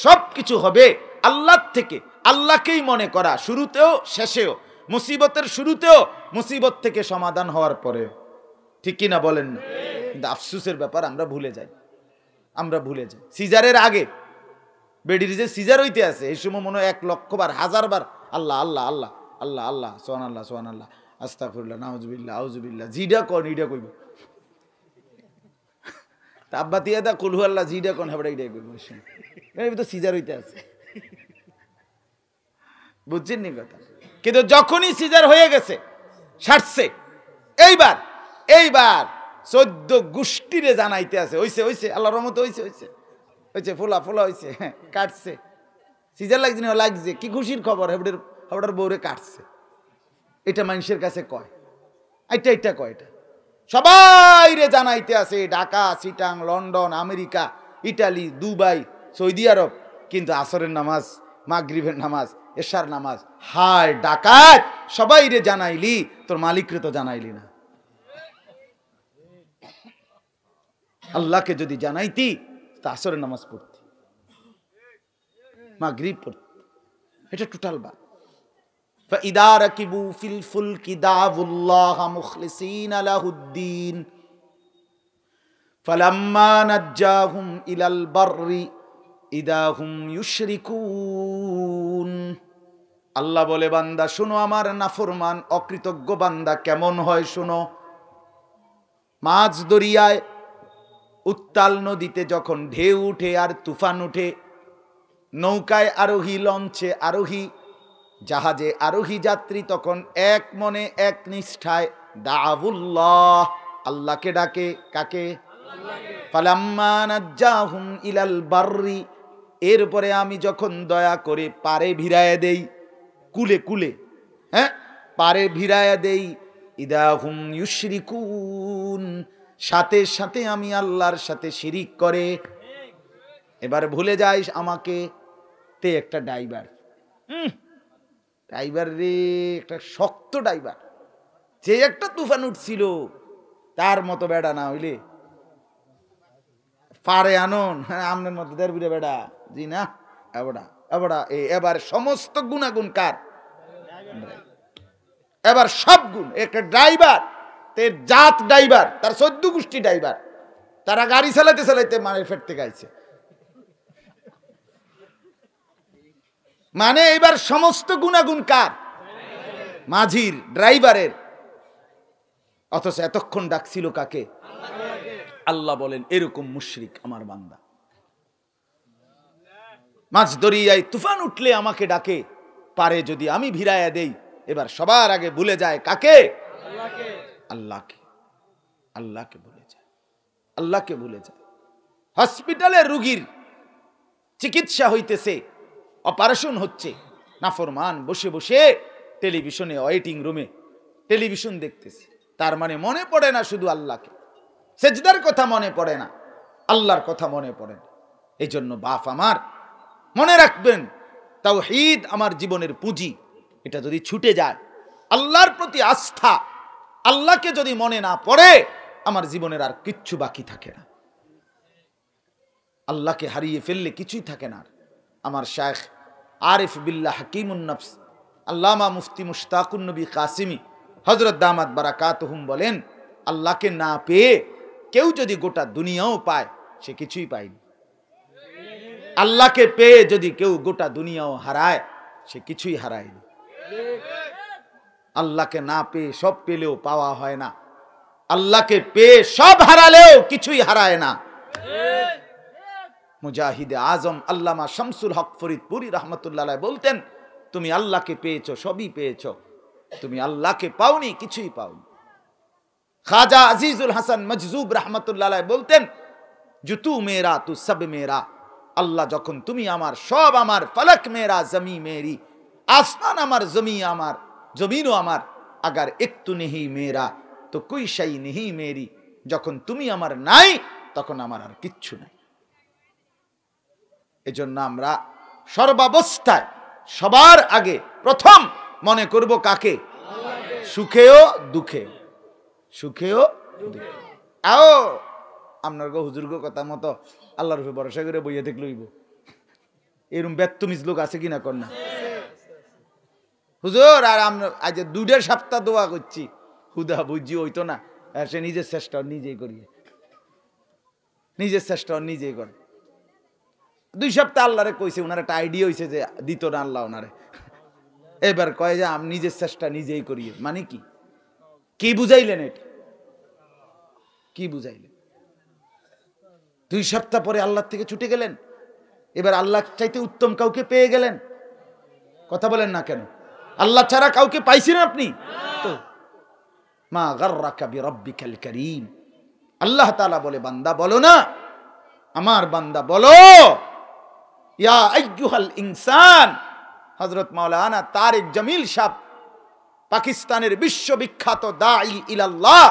সব কিছু হবে আল্লাহর থেকে। আল্লাহকেই মনে করা, শুরুতেও শেষেও, মুসিবতের শুরুতেও, মুসিবত থেকে সমাধান হওয়ার পরে। ঠিক কিনা বলেন না? কিন্তু আফসোসের ব্যাপার, আমরা ভুলে যাই। আমরা ভুলে যাই সিজারের আগে বেডির যে সিজার হইতে আছে, এই সময় মনে হয় 1,00,000 বার, 1000 বার আল্লাহ আল্লাহ আল্লাহ আল্লাহ আল্লাহ, সুবহানাল্লাহ সুবহানাল্লাহ, আস্তাগফিরুল্লাহ, নাউজুবিল্লাহ, আউজুবিল্লাহ, জিডা কোন ইডা কইব, আব্বা তিয়া দা কুলহু আল্লাহ জিডা কোন হেবড়া ইডা কইব, এই তো সিজার হইতে আছে। বুঝছেন নি কথা? কিন্তু যখনই সিজার হয়ে গেছে, সারছে, এইবার 14 গোষ্ঠীরে জানাইতে আছে, হইছে হইছে, আল্লাহর রহমতে হইছে হইছে হইছে, ফোলা ফোলা হইছে, কাটছে, সিজার লাগছে না লাগছে, কি খুশির খবর, হেবড়ার বউরে কাটছে। এটা মানুষের কাছে কয়, এটা কয়, এটা সবাই রে জানাইতে আছে, Dhaka, Chittagong, London, America, Italy, Dubai, সৌদি আরব। কিন্তু আসরের নামাজ, মাগরিবের নামাজ, এশার নামাজ, হায় ডাকাত, সবাই রে জানাইলি, তোর মালিকরে তো জানাইলি না। আল্লাহকে যদি জানাইতি তা আসরের নামাজ পড়তি, মাগরিব পড়তি। এটা টোটাল বাদ। فإذا ركبوا في الفلك دعوا الله مخلصين له الدين فلما نجاهم إلى البر إذا هم يشركون। আল্লাহ বলে, বান্দা শোনো, আমার নাফরমান অকৃতজ্ঞ বান্দা কেমন হয় শোনো। মাঝ দরিয়ায় উত্তাল নদীতে যখন ঢেউ উঠে আর তুফান উঠে, নৌকায় আরোহী, লঞ্চে আরোহী, জাহাজে আরোহী যাত্রী তখন এক মনে এক নিষ্ঠায় দাউল্লাহ, আল্লাহকে ডাকে। কাকে? ফালাম্মা নাজ্জাহুম ইলাল বাররি, এরপরে আমি যখন দয়া করে পারে ভিড়ায় দেই, কুলে কুলে, হ্যাঁ পারে ভিড়ায় দেই, ইদা হুম ইউশরিকুন, সাথে সাথে আমি আল্লাহর সাথে শিরিক করে। এবার ভুলে যাইস আমাকে। তে একটা ড্রাইভার, ড্রাইভার রে, একটা শক্ত ড্রাইভার, যে একটা তুফান উঠছিল তার মতো বেড়া না হইলে পারে আনন, আমনের মতো দেড় বিড়ে বেড়া, জি না, এবড়া এবড়া। এবার সমস্ত গুণাগুণ কার? এবার সব গুণ একটা ড্রাইভার, তের জাত ড্রাইভার, তার 14 গোষ্ঠী ড্রাইভার, তারা গাড়ি চালাইতে চালাইতে মানে ফেরতে গাইছে। মানে এবার সমস্ত গুণাগুণ কার? মাঝির, ড্রাইভারের। অথচ এতক্ষণ ডাকছিল কাকে? আল্লাহ বলেন, এরকম মুশরিক আমার বান্দা। মাঝ দরিয়ায় তুফান উঠলে আমাকে ডাকে, পারে যদি আমি ভিড়াইয়া দেই, এবার সবার আগে ভুলে যায় কাকে? আল্লাহকে। আল্লাহকে ভুলে যায়, আল্লাহকে ভুলে যায়। হসপিটালে রোগীর চিকিৎসা হইতেছে, অপারেশন হচ্ছে, নাফরমান বসে বসে টেলিভিশনে, ওয়েটিং রুমে টেলিভিশন দেখতেছে। তার মানে মনে পড়ে না শুধু আল্লাহকে, সেজদার কথা মনে পড়ে না, আল্লাহর কথা মনে পড়ে না। এই জন্য বাপ আমার মনে রাখবেন, তাওহীদ আমার জীবনের পুঁজি। এটা যদি ছুটে যায়, আল্লাহর প্রতি আস্থা, আল্লাহকে যদি মনে না পড়ে, আমার জীবনের আর কিচ্ছু বাকি থাকে না। আল্লাহকে হারিয়ে ফেললে কিছুই থাকে না। আমার শায়েখ আরিফ বিল্লাহ হাকিমুন নফস আল্লামা মুফতি মুশতাকুন নবী কাসিমি হযরত দামাত বারাকাতুহুম বলেন, আল্লাহকে না পেয়ে কেউ যদি গোটা দুনিয়াও পায়, সে কিছুই পায়নি। আল্লাহকে পেয়ে যদি কেউ গোটা দুনিয়াও হারায়, সে কিছুই হারায়নি। আল্লাহকে না পেয়ে সব পেলেও পাওয়া হয় না, আল্লাহকে পেয়ে সব হারালেও কিছুই হারায় না। মুজাহিদে আজম আল্লামা শামসুল হক ফরিদপুরি রহমতুল্লাহ আলাইহি বলতেন, তুমি আল্লাহকে পেয়েছো, সবই পেয়েছো, তুমি আল্লাহকে পাওনি, কিছুই পাওনি। খাজা আজিজুল হাসান মজজুব রহমতুল্লাহ আলাইহি বলতেন, যে তু মেরা তু সব মেরা, আল্লাহ যখন তুমি আমার, সব আমার, ফলক মেরা জমি মেরি, আসমান আমার, জমি আমার, জমিনও আমার, আগার একটু নেহি মেরা তো কুই শাই নেহি মেরি, যখন তুমি আমার নাই তখন আমার আর কিচ্ছু নাই। এজন্য আমরা সর্বাবস্থায় সবার আগে প্রথম মনে করব কাকে? সুখেও দুঃখে, সুখেও দুঃখে। আও আপনার গো হুজুর গো কথা মতো আল্লাহর উপরে ভরসা করে বইয়ে দেখলইব, এরকম বেত্তমিজ লোক আছে কিনা কর না? হুজুর আর আমরা আজ 2 সপ্তাহ দোয়া করছি, হুদা বুঝি হইতো না, সে নিজের চেষ্টা নিজেই করি, নিজের চেষ্টা নিজেই করে। 2 সপ্তাহ আল্লাহরে কইছে, ওনার একটা আইডিয়া হয়েছে যে দিত না আল্লাহ ওনারে, এবার কয় যে আমি নিজের চেষ্টা নিজেই করি। মানে কি? কি বুঝাইলেন? এটা কি বুঝাইলেন? 2 সপ্তাহ পরে আল্লাহ থেকে ছুটে গেলেন, এবার আল্লাহ চাইতে উত্তম কাউকে পেয়ে গেলেন। কথা বলেন না কেন? আল্লাহ ছাড়া কাউকে পাইছেন আপনি? তো মা গাররাকা বিরাব্বিকাল কারীম, আল্লাহ তাআলা বলে, বান্দা বলো না, আমার বান্দা বলো, ইয়া আইয়ুহাল ইনসান। হযরত মাওলানা তারেক জামিল সাহেব, পাকিস্তানের বিশ্ববিখ্যাত দাঈ ইলাল্লাহ,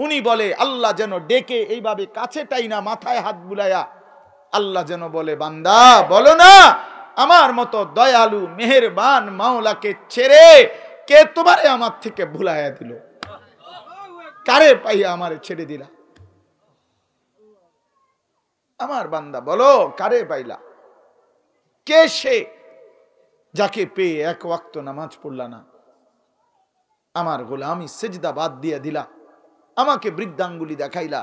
উনি বলে, আল্লাহ যেন ডেকে এইভাবে কাছে টাইনা মাথায় হাত বুলায়া আল্লাহ যেন বলে, বান্দা বলো না, আমার মতো দয়ালু মেহেরবান মাওলাকে ছেড়ে কে তোমারে আমার থেকে ভুলাইয়া দিল? কারে পাইয়া আমারে ছেড়ে দিলা? আমার বান্দা বলো, কারে পাইলা? কে সে যাকে পেয়ে 1 ওয়াক্ত নামাজ পড়লা না? আমার গোলামি সিজদা বাদ দিয়া দিলা, আমাকে বৃদ্ধাঙ্গুলি দেখাইলা।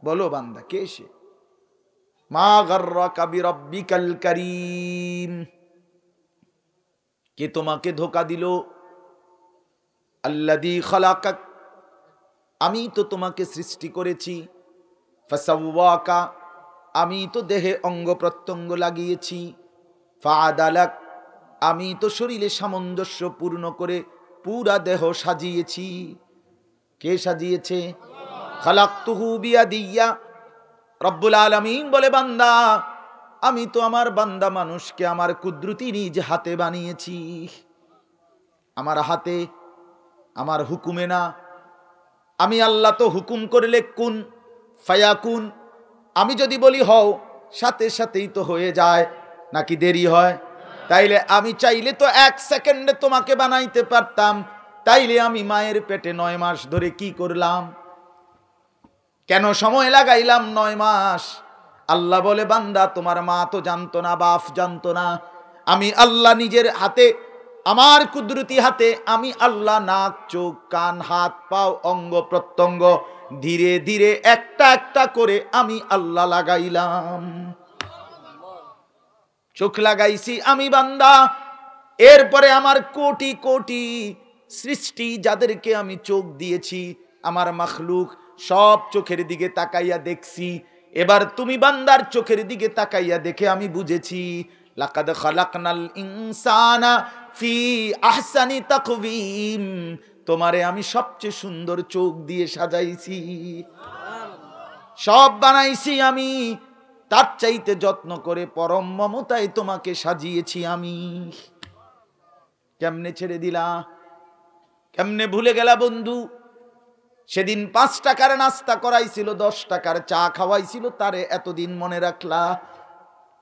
বলো বান্দা, কে সে? মা গাররাকা বিরাব্বিকাল কারীম, কে তোমাকে ধোঁকা দিল? আল্লাযী খালাকাক, আমি তো তোমাকে সৃষ্টি করেছি। ফাসাওয়াকা, আমি তো দেহে অঙ্গ প্রত্যঙ্গ লাগিয়েছি। ফাআদালাক, আমি তো শরীরে সামঞ্জস্য পূর্ণ করে পুরা দেহ সাজিয়েছি। কে সাজিয়েছে? খালাকতুহু বিয়াদিয়া, রব্বুল আলামিন বলে, বান্দা আমি তো আমার বান্দা মানুষকে আমার কুদরতি নিজ হাতে বানিয়েছি। আমার হাতে, আমার হুকুমে না। আমি আল্লাহ তো হুকুম করলে কুন ফায়াকুন, আমি যদি বলি হও, সাথে সাথেই তো হয়ে যায়, নাকি দেরি হয়? তাইলে আমি চাইলে তো 1 সেকেন্ডে তোমাকে বানাইতে পারতাম। তাইলে আমি মায়ের পেটে 9 মাস ধরে কি করলাম? কেন সময় লাগাইলাম 9 মাস? আল্লাহ বলে, বান্দা তোমার মা তো জানতো না, বাপ জানতো না। আমি আল্লাহ নিজের হাতে, আমার কুদরতি হাতে আমি আল্লাহ নাক, চোখ, কান, হাত, পাও, অঙ্গ প্রত্যঙ্গ ধীরে ধীরে একটা একটা করে আমি আল্লাহ লাগাইলাম। চোখ লাগাইছি আমি বান্দা, এরপরে আমার কোটি কোটি সৃষ্টি যাদেরকে আমি চোখ দিয়েছি, আমার মাখলুক সব চোখের দিকে তাকাইয়া দেখছি। এবার তুমি বান্দার চোখের দিকে তাকাইয়া দেখে আমি বুঝেছি, লাকাদ খালাকনাল ইনসানা ফি আহসানি তাকওয়িম, তোমারে আমি সবচেয়ে সুন্দর চোখ দিয়ে সাজাইছি, সব বানাইছি আমি, তার চাইতে যত্ন করে পরম মমতায় তোমাকে সাজিয়েছি আমি। কেমনে ছেড়ে দিলা? কেমনে ভুলে গেলা বন্ধু? সেদিন 5 টাকার নাস্তা করাইছিল, 10 টাকার চা খাওয়াইছিল, তারে এতদিন মনে রাখলা।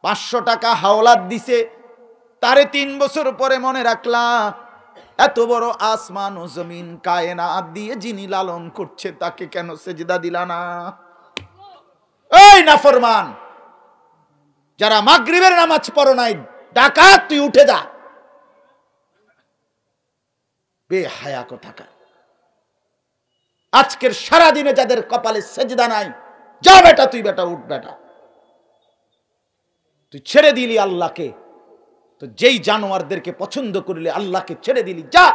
500 টাকা হাওলাত দিছে, তারে 3 বছর পরে মনে রাখলা। এত বড় আসমান ও জমিন কায়নাত দিয়ে যিনি লালন করছে, তাকে কেন সেজদা দিলা না? এই নাফরমান, যারা মাগরিবের নামাজ পড়ো নাই, ডাকাত তুই উঠে যা। বেহায়া কোথাকার। আজকের সারা দিনে যাদের কপালে সেজদা নাই, যা বেটা তুই, বেটা উঠ বেটা। তুই ছেড়ে দিলি আল্লাহকে, তো যেই জানোয়ারদেরকে পছন্দ করলে আল্লাহকে ছেড়ে দিলি, যা।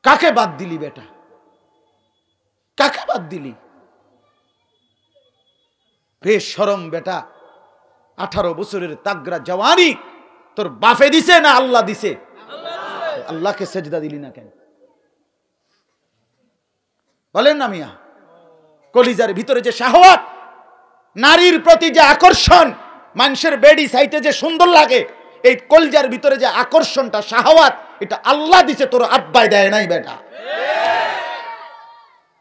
কাকে বাদ দিলি বেটা? কাকে বাদ দিলি? বেশরম বেটা, 18 বছরের তাগড়া জওয়ানি তোর বাপে দিছে না আল্লাহ দিছে? আল্লাহকে সেজদা দিলি না কেন বলেন না মিয়া? কলিজার ভিতরে যে শাহওয়াত, নারীর প্রতি যে আকর্ষণ, মানুষের বেডি সাইতে যে সুন্দর লাগে, এই কলিজার ভিতরে যে আকর্ষণটা, শাহওয়াত, এটা আল্লাহ দিছে, তোর আব্বাই দেয় নাই বেটা।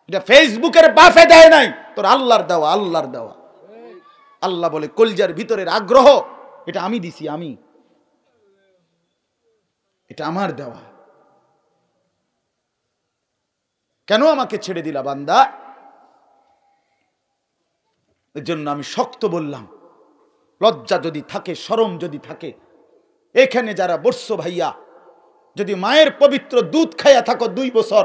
এটা ফেসবুকের বাপে দেয় নাই, তোর আল্লাহর দেওয়া, আল্লাহর দেওয়া। আল্লাহ বলে কলিজার ভিতরের আগ্রহ এটা আমি দিছি, আমি, এটা আমার দেওয়া। কেন আমাকে ছেড়ে দিলা বান্দা? এর জন্য আমি শক্ত বললাম, লজ্জা যদি থাকে, শরম যদি থাকে, এখানে যারা বর্ষ ভাইয়া, যদি মায়ের পবিত্র দুধ খাইয়া থাকো 2 বছর,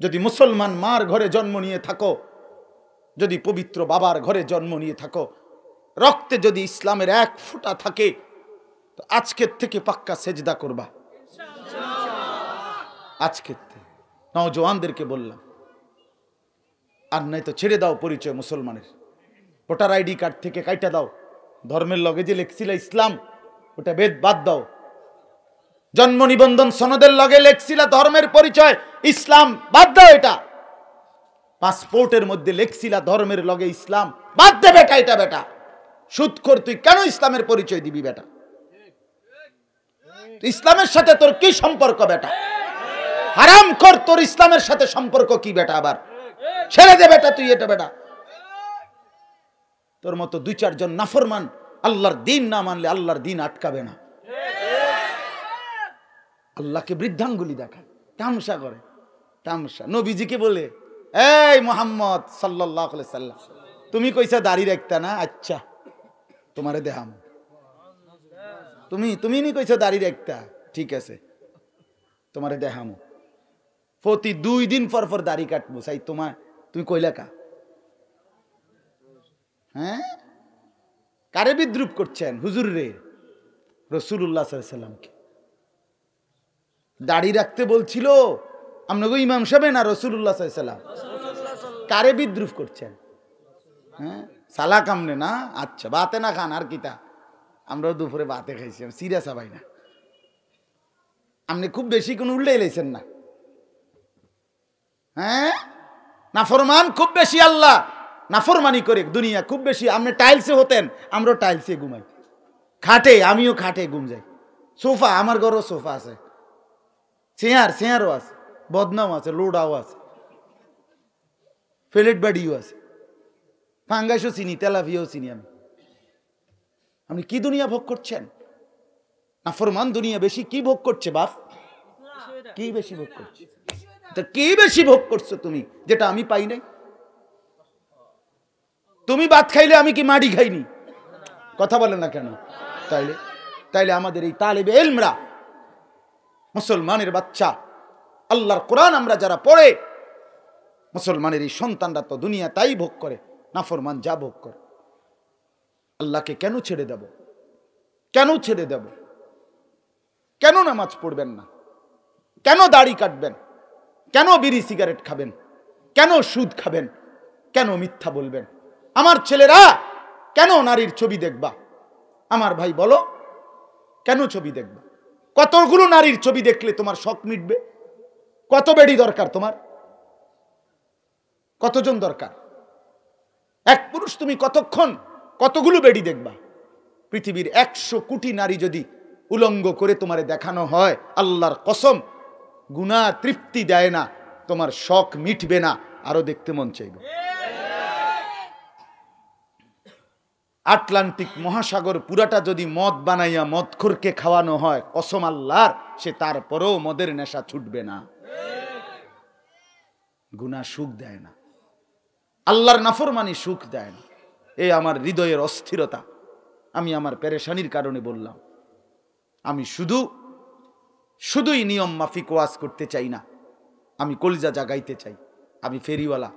যদি মুসলমান মার ঘরে জন্ম নিয়ে থাকো, যদি পবিত্র বাবার ঘরে জন্ম নিয়ে থাকো, রক্তে যদি ইসলামের 1 ফোঁটা থাকে, তো আজকের থেকে পাক্কা সেজদা করবা। আজকের থেকে নওজওয়ানদেরকে বললাম, আর নাই তো ছেড়ে দাও পরিচয় মুসলমানের। ভোটার আইডি কার্ড থেকে কাইটা দাও, ধর্মের লগে যে লেখছিল ইসলাম, ওটা বেদ বাদ দাও। জন্ম নিবন্ধন সনদের লগে লেখছিল ধর্মের পরিচয় ইসলাম, বাদ দাও এটা। পাসপোর্টের মধ্যে লেখছিল ধর্মের লগে ইসলাম, বাদ দে বেটা এটা। বেটা সুদখোর, তুই কেন ইসলামের পরিচয় দিবি বেটা? ইসলামের সাথে তোর কি সম্পর্ক বেটা? হারামখোর, তোর ইসলামের সাথে সম্পর্ক কি বেটা? আবার ছেড়ে দে বেটা তুই এটা বেটা। তোর মতো 2-4 জন নাফরমান আল্লাহর দিন না মানলে আল্লাহর দিন আটকাবে না। আল্লাহকে বৃদ্ধাঙ্গুলি দেখায়, তামসা করে, তামসা। নবীজিকে বলে, এই মুহাম্মদ সাল্লাল্লাহু আলাইহি সাল্লাম, তুমি কইছা দাড়ি রাখতা না, আচ্ছা তোমারে দেখাম। তুমি নি কইছো দাড়ি রাখতা, ঠিক আছে তোমারে দেখামো। প্রতি 2 দিন পর পর দাড়ি কাটবো, চাই তোমার, তুমি কইলা কা? হ্যাঁ, কারে বিদ্রুপ করছেন? হুজুর রে, রাসূলুল্লাহ সাল্লাল্লাহু আলাইহি সাল্লামকে দাড়ি রাখতে বলছিল আপনাকে ইমাম সাহেব না রাসূলুল্লাহ সাল্লাল্লাহু আলাইহি সাল্লাম? কারে বিদ্রুপ করছেন? হ্যাঁ, সালা কামনে না, আচ্ছা বাতে না খান আর কিতা? আমরাও দুপুরে বাতে খাইছি, সিরিয়াস ভাই না। আপনি খুব বেশি কোন উল্টে এলেছেন না। হ্যাঁ, নাফরমান খুব বেশি, আল্লাহ নাফরমানি করে দুনিয়া খুব বেশি। আপনি টাইলসে হতেন, আমরাও টাইলসে ঘুমাই, খাটে, আমিও খাটে ঘুম যাই। সোফা, আমার ঘরও সোফা আছে, চেয়ারও আছে, বদনাও আছে, লোডাও আছে, ফেলেট বাড়িও আছে, ফাঙ্গাসও চিনি, তেলাভিয়াও চিনি আমি। আপনি কি দুনিয়া ভোগ করছেন? নাফরমান দুনিয়া বেশি কি ভোগ করছে বাপ? কি বেশি ভোগ করছে? কি বেশি ভোগ করছো তুমি, যেটা আমি পাই নাই? তুমি ভাত খাইলে আমি কি মাড়ি খাইনি? কথা বলে না কেন? তাইলে আমাদের এই তালেবে ইলমরা, মুসলমানের বাচ্চা, আল্লাহর কোরআন আমরা যারা পড়ে, মুসলমানের এই সন্তানরা তো দুনিয়া তাই ভোগ করে, নাফরমান যা ভোগ করে। আল্লাহকে কেন ছেড়ে দেব? কেন ছেড়ে দেব? কেন নামাজ পড়বেন না? কেন দাড়ি কাটবেন? কেন বিড়ি সিগারেট খাবেন? কেন সুদ খাবেন? কেন মিথ্যা বলবেন? আমার ছেলেরা কেন নারীর ছবি দেখবা? আমার ভাই বলো, কেন ছবি দেখবা? কতগুলো নারীর ছবি দেখলে তোমার শখ মিটবে? কত বেডি দরকার তোমার? কতজন দরকার? এক পুরুষ তুমি কতক্ষণ, কতগুলো বেডি দেখবা? পৃথিবীর 100 কোটি নারী যদি উলঙ্গ করে তোমারে দেখানো হয়, আল্লাহর কসম, গুনাহ তৃপ্তি দেয় না, তোমার শখ মিটবে না, আরো দেখতে মন চাইবে। আটলান্টিক মহাসাগর পুরাটা যদি মদ বানাইয়া মদখোরকে খাওয়ানো হয়, কসম আল্লাহর, সে তারপরেও মদের নেশা ছুটবে না। গুনাহ সুখ দেয় না, আল্লাহর নাফরমানি সুখ দেয় না। এই আমার হৃদয়ের অস্থিরতা, আমি আমার পেরেশানির কারণে বললাম। আমি শুধুই নিয়ম মাফিক ওয়াজ করতে চাই না, আমি কলিজা জাগাইতে চাই। আমি ফেরিওয়ালা,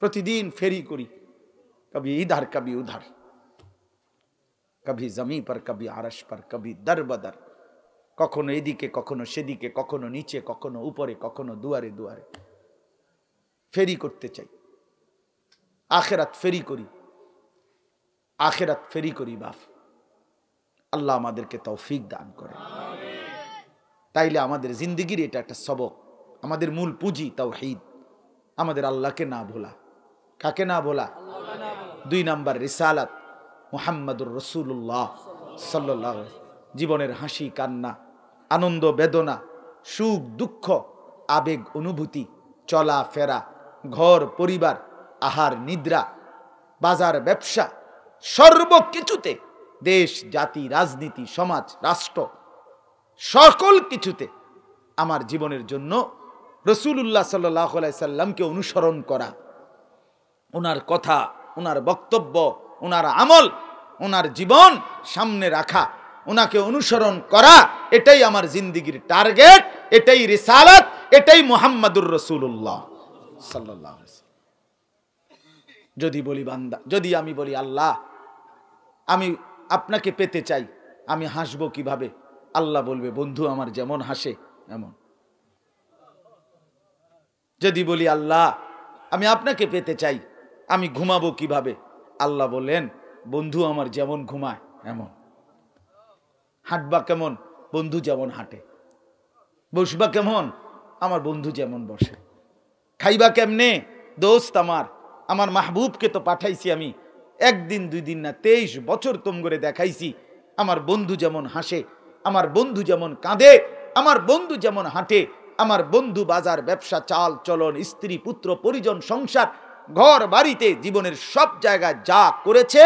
প্রতিদিন ফেরি করি, কবি ইধার কবি উধার, কবি জমি পর কবি আরশ পর, কবি দর বদর, কখনো এদিকে কখনো সেদিকে, কখনো নিচে কখনো উপরে, কখনো দুয়ারে দুয়ারে ফেরি করতে চাই। আখেরাত ফেরি করি, আখেরাত ফেরি করি বাপ। আল্লাহ আমাদেরকে তৌফিক দান করে। তাইলে আমাদের জিন্দেগির এটা একটা সবক, আমাদের মূল পুঁজি তাওহীদ, আমাদের আল্লাহকে না ভোলা। কাকে না ভোলা? 2 নাম্বার রিসালাত, মুহাম্মাদুর রাসূলুল্লাহ সাল্লাল্লাহু আলাইহি ওয়াসাল্লাম। জীবনের হাসি কান্না, আনন্দ বেদনা, সুখ দুঃখ, আবেগ অনুভূতি, চলা ফেরা, ঘর পরিবার, আহার নিদ্রা, বাজার ব্যবসা, সর্বকিছুতে, দেশ জাতি রাজনীতি সমাজ রাষ্ট্র, সকল কিছুতে আমার জীবনের জন্য রাসূলুল্লাহ সাল্লাল্লাহু আলাইহি সাল্লামকে অনুসরণ করা, ওনার কথা, ওনার বক্তব্য, ওনার আমল, ওনার জীবন সামনে রাখা, ওনাকে অনুসরণ করা, এটাই আমার জিন্দেগির টার্গেট, এটাই রিসালাত, এটাই মুহাম্মাদুর রাসূলুল্লাহ সাল্লাল্লাহু আলাইহি ওয়াসাল্লাম। যদি বলি বান্দা, যদি আমি বলি আল্লাহ আমি আপনাকে পেতে চাই, আমি হাসবো কিভাবে? আল্লাহ বলবে বন্ধু আমার যেমন হাসে এমন। যদি বলি আল্লাহ আমি আপনাকে পেতে চাই, আমি ঘুমাবো কিভাবে? আল্লাহ বলেন বন্ধু আমার যেমন ঘুমায় এমন। হাঁটবা কেমন? বন্ধু যেমন হাঁটে। বসবা কেমন? আমার বন্ধু যেমন বসে। খাইবা কেমনে? দোস্ত আমার মাহবুবকে তো পাঠাইছি আমি, 1 দিন 2 দিন না, 23 বছর তোম করে দেখাইছি। আমার বন্ধু যেমন হাসে, আমার বন্ধু যেমন কাঁদে, আমার বন্ধু যেমন হাঁটে, আমার বন্ধু বাজার ব্যবসা চাল চলন স্ত্রী পুত্র পরিজন সংসার ঘর বাড়িতে জীবনের সব জায়গায় যা করেছে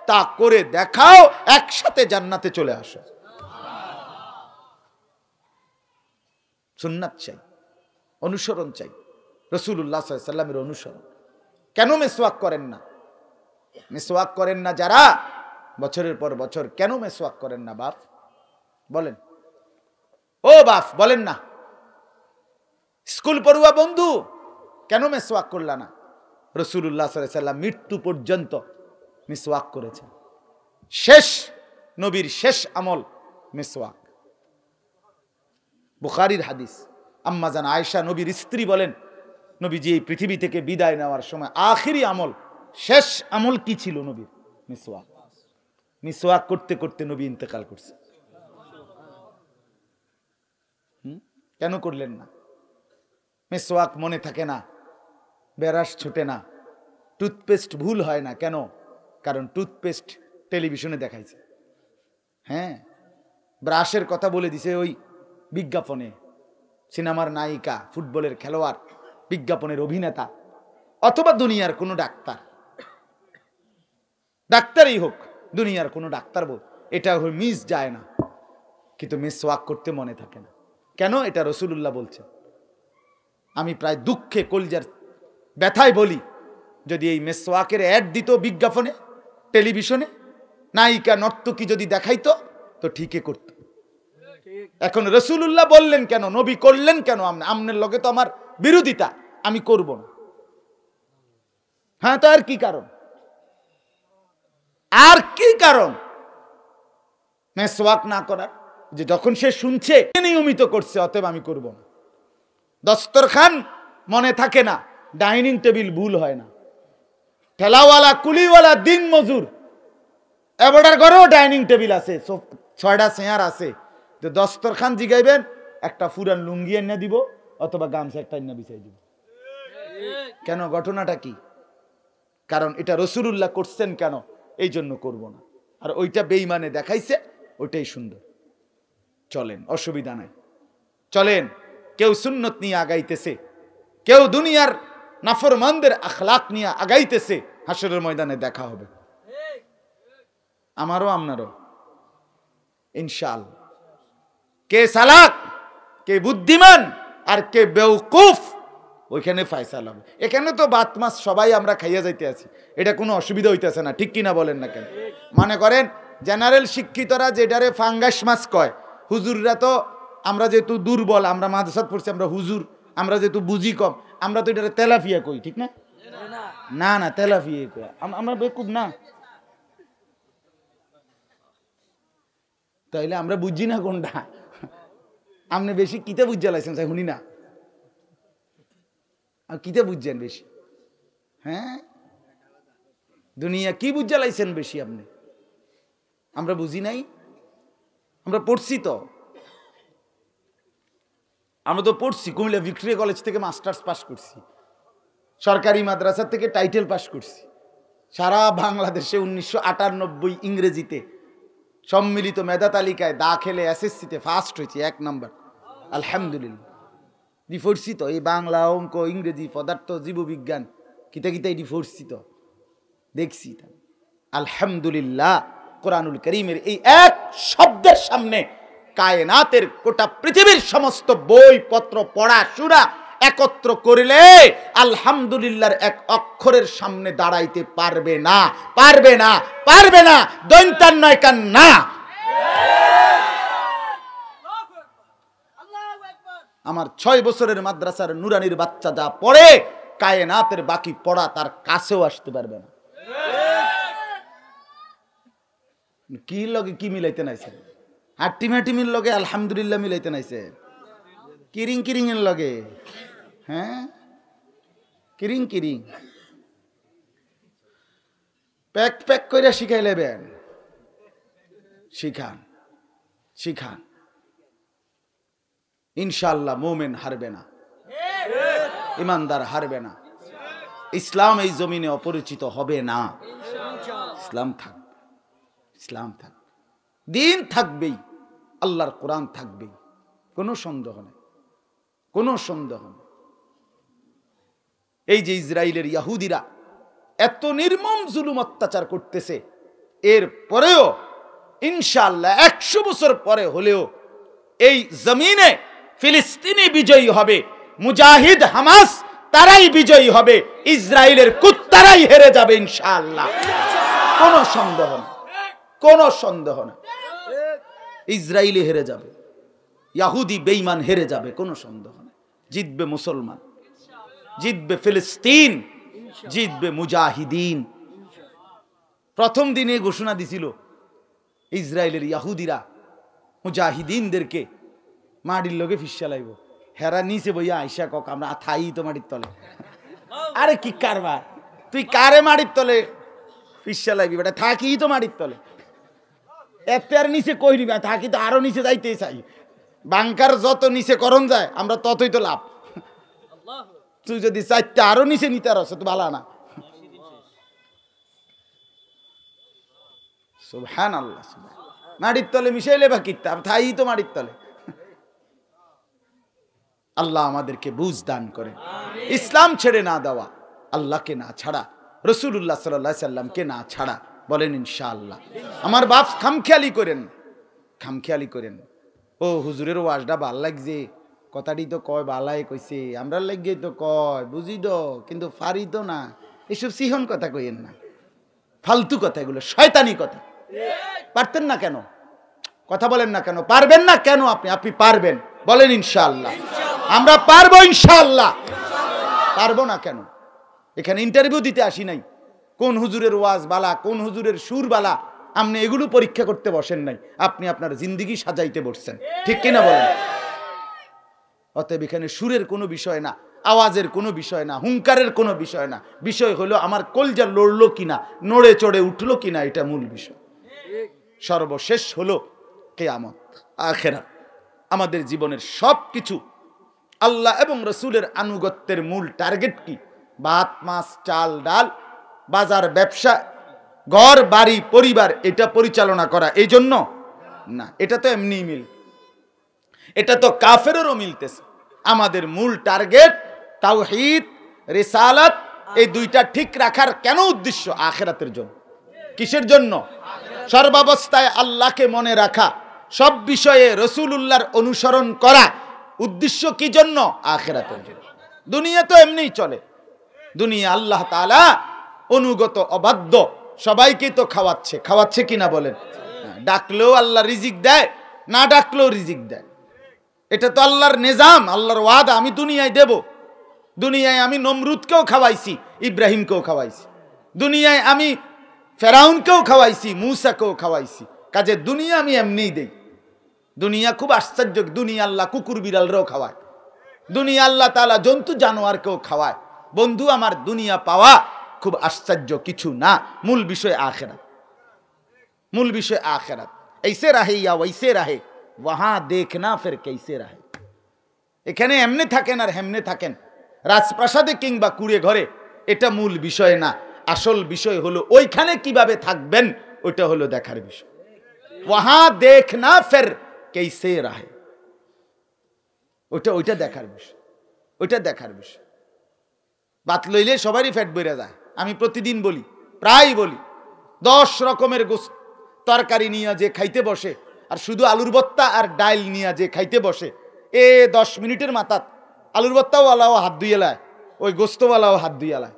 তা করে দেখাও, একসাথে জান্নাতে চলে আসো। সুন্নাত চাই, অনুসরণ চাই, রাসূলুল্লাহ সাল্লাল্লাহু আলাইহি সাল্লামের অনুসরণ। কেন মেসওয়াক করেন না? মেসওয়াক করেন না যারা বছরের পর বছর, কেন মেসওয়াক করেন না বাপ? বলেন ও বাপ, বলেন না। স্কুল পড়ুয়া বন্ধু কেন মেসওয়াক করলা না? রাসূলুল্লাহ সাল্লাল্লাহু আলাইহি সাল্লাম মৃত্যু পর্যন্ত মেসওয়াক করেছেন। শেষ নবীর শেষ আমল মেসওয়াক। বুখারীর হাদিস, আম্মা জান আয়েশা নবীর স্ত্রী বলেন, নবীজি এই পৃথিবী থেকে বিদায় নেওয়ার সময় আখিরি আমল, শেষ আমল কি ছিল নবীর? মিসওয়াক। মিসওয়াক করতে করতে নবী ইন্তেকাল করছে। কেন করলেন না? মিসওয়াক মনে থাকে না, বেরাস ছুটে না, টুথপেস্ট ভুল হয় না। কেন? কারণ টুথপেস্ট টেলিভিশনে দেখাইছে। হ্যাঁ, ব্রাশের কথা বলে দিছে ওই বিজ্ঞাপনে, সিনেমার নায়িকা, ফুটবলের খেলোয়াড়, বিজ্ঞাপনের অভিনেতা, অথবা দুনিয়ার কোনো ডাক্তার, ডাক্তারই হোক, দুনিয়ার কোনো ডাক্তার বল, এটা মিস যায় না। কিন্তু মিসওয়াক করতে মনে থাকে না। কেন? এটা রাসূলুল্লাহ বলছেন। আমি প্রায় দুঃখে কলজার ব্যথায় বলি, যদি এই মিসওয়াকের অ্যাড দিত বিজ্ঞাপনে টেলিভিশনে, নায়িকা নর্তকী যদি দেখাইতো তো ঠিকই করত। এখন রাসূলুল্লাহ বললেন কেন, নবী করলেন কেন? আমনের লগে তো আমার বিরোধিতা, আমি করব না। হ্যাঁ, তো আর কি কারণ? আর কি কারণ মেসওয়াক না করার? যে যখন সে শুনছে নিয়মিত করছে, অতএব আমি করব না। দস্তরখান মনে থাকে না, ডাইনিং টেবিল ভুল হয় না। ঠেলাওয়ালা কুলিওয়ালা দিন মজুর এবারের ঘরেও ডাইনিং টেবিল আছে, 6টা চেয়ার আছে। তো দস্তরখান জিগাইবেন, একটা ফুরান লুঙ্গি এনে দিব অথবা গামছা একটা এনে বিছাই দিব। কেন? ঘটনাটা কি? কারণ এটা রাসূলুল্লাহ করছেন কেন, এই জন্য করব না। আর ওইটা বেঈমানে দেখাইছে, ওইটাই সুন্দর। চলেন, অসুবিধা নাই, চলেন। কেউ সুন্নত নিয়ে আগাইতেছে, কেউ দুনিয়ার নাফরমানদের আখলাক নিয়ে আগাইতেছে, হাসরের ময়দানে দেখা হবে আমারও আপনারও ইনশাআল্লাহ। কে চালাক, কে বুদ্ধিমান, আর কে বেওকুফ, ওইখানে ফায়সালা হবে। এখানে তো ভাত মাছ সবাই আমরা খাইয়া যাইতে আছি, এটা কোনো অসুবিধা হইতেছে না, ঠিক কিনা বলেন না কেন? মনে করেন জেনারেল শিক্ষিতরা যেটারে ফাঙ্গাস মাছ কয়, হুজুররা তো, আমরা যেহেতু দুর্বল, আমরা মাদ্রাসাত পড়ছি, আমরা হুজুর, আমরা যেহেতু বুঝি কম, আমরা তো এটারে তেলাপিয়া কই, ঠিক না? না না, তেলাপিয়া কই আমরা, বেকুব না? তাইলে আমরা বুঝি না কোনটা? আপনি বেশি কিতে বুঝা লাইছেন শুনি না, আর কিতে বুঝছেন বেশি? হ্যাঁ, দুনিয়া কি বুঝা লাইছেন বেশি আপনি? আমরা বুঝি নাই, আমরা পড়ছি তো, আমরা তো পড়ছি। কুমিল্লা ভিক্টোরিয়া কলেজ থেকে মাস্টার্স পাস করছি, সরকারি মাদ্রাসা থেকে টাইটেল পাস করছি। সারা বাংলাদেশে 1998 ইংরেজিতে সম্মিলিত মেধা তালিকায় দাখিলে এসএসসিতে ফার্স্ট হয়েছি, 1 নাম্বার। আলহামদুলিল্লাহ। দি পড়ছি তো, এই বাংলা, অঙ্ক, ইংরেজি, পদার্থ, জীববিজ্ঞান, কিতা কিতা এটি পড়ছি তো, দেখছি। আলহামদুলিল্লাহ, কোরআনুল কারীমের এই এক শব্দের সামনে কায়নাতের গোটা পৃথিবীর সমস্ত বই পত্র পড়া শোনা একত্র করলে আলহামদুলিল্লাহর এক অক্ষরের সামনে দাঁড়াইতে পারবে না, পারবে না, পারবে না। দৈন্তান নয় কান না। আমার 6 বছরের মাদ্রাসার নুরানির বাচ্চা যা পড়ে, কায়নাতের বাকি পড়া তার কাছেও আসতে পারবে না। কি লগে কি মিলাইতে নাইছে? হাট্টিমাটিমির লগে আলহামদুলিল্লাহ মিলাইতে নাইছে? কিরিং কিরিং এর লগে, হ্যাঁ, কিরিং কিরিং প্যাক প্যাক করে শিখাই লেবেন। শিখান, শিখান। ইনশাআল্লাহ মোমেন হারবে না, ইমানদার হারবে না। ইসলাম এই জমিনে অপরিচিত হবে না। ইসলাম থাকবে, ইসলাম থাকবে, দিন থাকবেই, আল্লাহর কোরআন থাকবেই, কোনো সন্দেহ নেই, কোনো সন্দেহ নেই। এই যে ইসরায়েলের ইহুদিরা এত নির্মম জুলুম অত্যাচার করতেছে, এর পরেও ইনশাআল্লাহ 100 বছর পরে হলেও এই জমিনে ফিলিস্তিনি বিজয়ী হবে, মুজাহিদ হামাস তারাই বিজয়ী হবে, ইসরায়েলের কুত্তারাই হেরে যাবে ইনশাআল্লাহ। কোনো সন্দেহ না, কোনো সন্দেহ না। ইসরায়েলি হেরে যাবে, ইহুদি বেঈমান হেরে যাবে, কোনো সন্দেহ না। জিতবে মুসলমান, জিতবে ফিলিস্তিন, জিতবে মুজাহিদিন। প্রথম দিনে ঘোষণা দিছিল ইসরায়েলের ইহুদিরা মুজাহিদিনদেরকে মাটির লগে ফিসা লাইব। হেরা নিচে বইয়া আইসা কক আমরা থাই তো মাটির তলে। আরে কি কারবার, তুই কারে মাটির তলে ফিসা লাইবি বেটা? থাকি তো মাটির তলে। এত আর নিচে কই নিবা, থাকি তো আরো নিচে যাইতে চাই। বাংকার যত নিচে করণ যায় আমরা ততই তো লাভ। তুই যদি চাইতে আরো নিচে নিতে আর তো ভালো না। সুবহানাল্লাহ। মাটির তলে মিশাইলে বা কিতাব থাই তো মাটির তলে। আল্লাহ আমাদেরকে বুঝ দান করে। ইসলাম ছেড়ে না দেওয়া, আল্লাহকে না ছাড়া, রাসূলুল্লাহ সাল্লাল্লাহু আলাইহি সাল্লামকে না ছাড়া, বলেন ইনশাআল্লাহ। আমার বাপ খামখেয়ালি করেন, খামখেয়ালি করেন। ও হুজুরের ওয়াজটা ভাল লাগছে, কথাটি তো কয় বালাই কইছে, আমরা লাগিয়ে তো কয় বুঝি তো, কিন্তু ফারি তো না। এসব সিহন কথা কইেন না, ফালতু কথা, এগুলো শয়তানি কথা। পারতেন না কেন? কথা বলেন না কেন? পারবেন না কেন? আপনি পারবেন, বলেন ইনশাআল্লাহ। আমরা পারবো ইনশাআল্লাহ। পারবো না কেন? এখানে ইন্টারভিউ দিতে আসি নাই কোন হুজুরের ওয়াজ বালা, কোন হুজুরের সুর বালা। আপনি এগুলো পরীক্ষা করতে বসেন নাই, আপনি আপনার জিন্দেগি সাজাইতে বসছেন, ঠিক কিনা বলেন? অতএব এখানে সুরের কোনো বিষয় না, আওয়াজের কোনো বিষয় না, হুঙ্কারের কোনো বিষয় না। বিষয় হলো আমার কলজা লড়লো কিনা, নড়ে চড়ে উঠলো কিনা, এটা মূল বিষয়। সর্বশেষ হলো কিয়ামত, আখিরাত। আমাদের জীবনের সব কিছু আল্লাহ এবং রসুলের আনুগত্যের মূল টার্গেট কি? ভাত মাছ চাল ডাল, বাজার ব্যবসা, ঘর বাড়ি পরিবার, এটা পরিচালনা করা। এই জন্য না, এটা তো এমনি মিল, এটা তো কাফেরেরও মিলতেছে। আমাদের মূল টার্গেট তাওহীদ, রিসালাত, এই দুইটা ঠিক রাখার কেন উদ্দেশ্য? আখিরাতের জন্য। কিসের জন্য? সর্বাবস্থায় আল্লাহকে মনে রাখা, সব বিষয়ে রাসূলুল্লাহর অনুসরণ করা। উদ্দেশ্য কি জন্য? আখিরাতের জন্য। দুনিয়া তো এমনিই চলে, দুনিয়া আল্লাহ তাআলা অনুগত অবাধ্য সবাইকে তো খাওয়াচ্ছে, খাওয়াচ্ছে কিনা বলেন? ডাকলেও আল্লাহ রিজিক দেয়, না ডাকলেও রিজিক দেয়। এটা তো আল্লাহর নিজাম, আল্লাহর ওয়াদা। আমি দুনিয়ায় দেব। দুনিয়ায় আমি নমরুদকেও খাওয়াইছি, ইব্রাহিমকেও খাওয়াইছি। দুনিয়ায় আমি ফেরাউনকেও খাওয়াইছি, মূসাকেও খাওয়াইছি। কাজে দুনিয়া আমি এমনিই দেই। দুনিয়া খুব আশ্চর্য, দুনিয়া আল্লাহ কুকুর বিড়ালরাও খাওয়ায়, দুনিয়া আল্লাহ তাআলা জন্তু জানোয়ারকেও খাওয়ায়। বন্ধু আমার, দুনিয়া পাওয়া খুব আশ্চর্য কিছু না, মূল বিষয় আখিরাত, মূল বিষয় আখিরাত। ऐसे रहे या वैसे रहे वहां देखना फिर कैसे रहे। এখানে এমনি থাকেন আর হেমনে থাকেন, রাজপ্রাসাদে কিংবা কুড়ে ঘরে, এটা মূল বিষয় না। আসল বিষয় হলো ওইখানে কিভাবে থাকবেন, ওইটা হলো দেখার বিষয়। वहां देखना फिर कैसे रहे, ওইটা দেখার বিষয়, ওইটা দেখার বিষয়। ভাত লইলে সবারই পেট ভরে যায়। আমি প্রতিদিন বলি, প্রায় বলি, 10 রকমের তরকারি নিয়ে যে খাইতে বসে, আর শুধু আলুর ভর্তা আর ডাইল নিয়ে যে খাইতে বসে, 10 মিনিটের মাথাত আলুর ভর্তাওয়ালাও হাত ধুয়ে লায়, ওই গোস্তওয়ালাও হাত ধুয়ে লায়।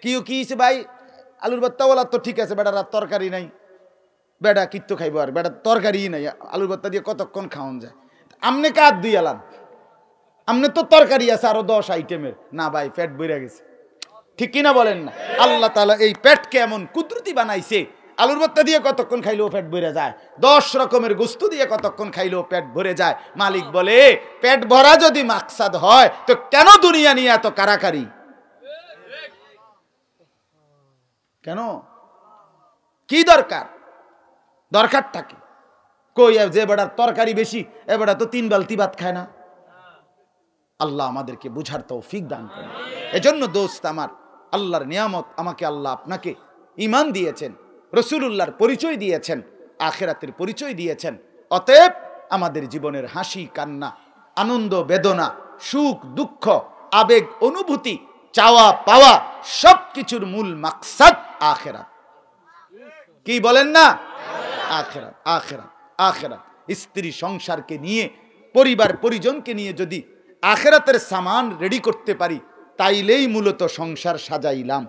কি হয়েছে ভাই, আলুর ভর্তাওয়ালা তো ঠিক আছে, বেটার আর তরকারি নাই, বেটা কিত্তো খাইব, আর বেটা তরকারি নাই, আলুর ভর্তা দিয়ে কতক্ষণ খাওয়ান যায়। আমনে কে হাত ধুয়ে লান, আমনে তো তরকারি আছে আরো 10 আইটেমের। না ভাই, পেট ভরে গেছে, ঠিক কিনা বলেন না? আল্লাহ তাআলা এই পেটকে এমন কুদরতি বানাইছে, আলুর ভর্তা দিয়ে কতক্ষণ খাইলেও পেট ভরে যায়, 10 রকমের গোস্ত দিয়ে কতক্ষণ খাইলেও পেট ভরে যায়। মালিক বলে, পেট ভরা যদি মাকসাদ হয় তো কেন দুনিয়া নিয়ে এত কারাকারি? কেন, কি দরকার? দরকারটা কি? কই যে বেটার তরকারি বেশি, এ বেটা তো 3 বালতি ভাত খায় না। আল্লাহ আমাদেরকে বুঝার তৌফিক দান করেন। এজন্য দোস্ত আমার, আল্লাহর নিয়ামত, আমাকে আল্লাহ আপনাকে ঈমান দিয়েছেন, রাসূলুল্লাহর পরিচয় দিয়েছেন, আখিরাতের পরিচয় দিয়েছেন। অতএব আমাদের জীবনের হাসি কান্না, আনন্দ বেদনা, সুখ দুঃখ, আবেগ অনুভূতি, চাওয়া পাওয়া, সবকিছুর মূল মাকসাদ আখিরাত। কি বলেন না? আখিরাত, আখিরাত, আখিরাত। স্ত্রী সংসারকে নিয়ে, পরিবার পরিজনকে নিয়ে যদি আখিরাতের সামান রেডি করতে পারি, তাইলেই মূলত সংসার সাজাইলাম।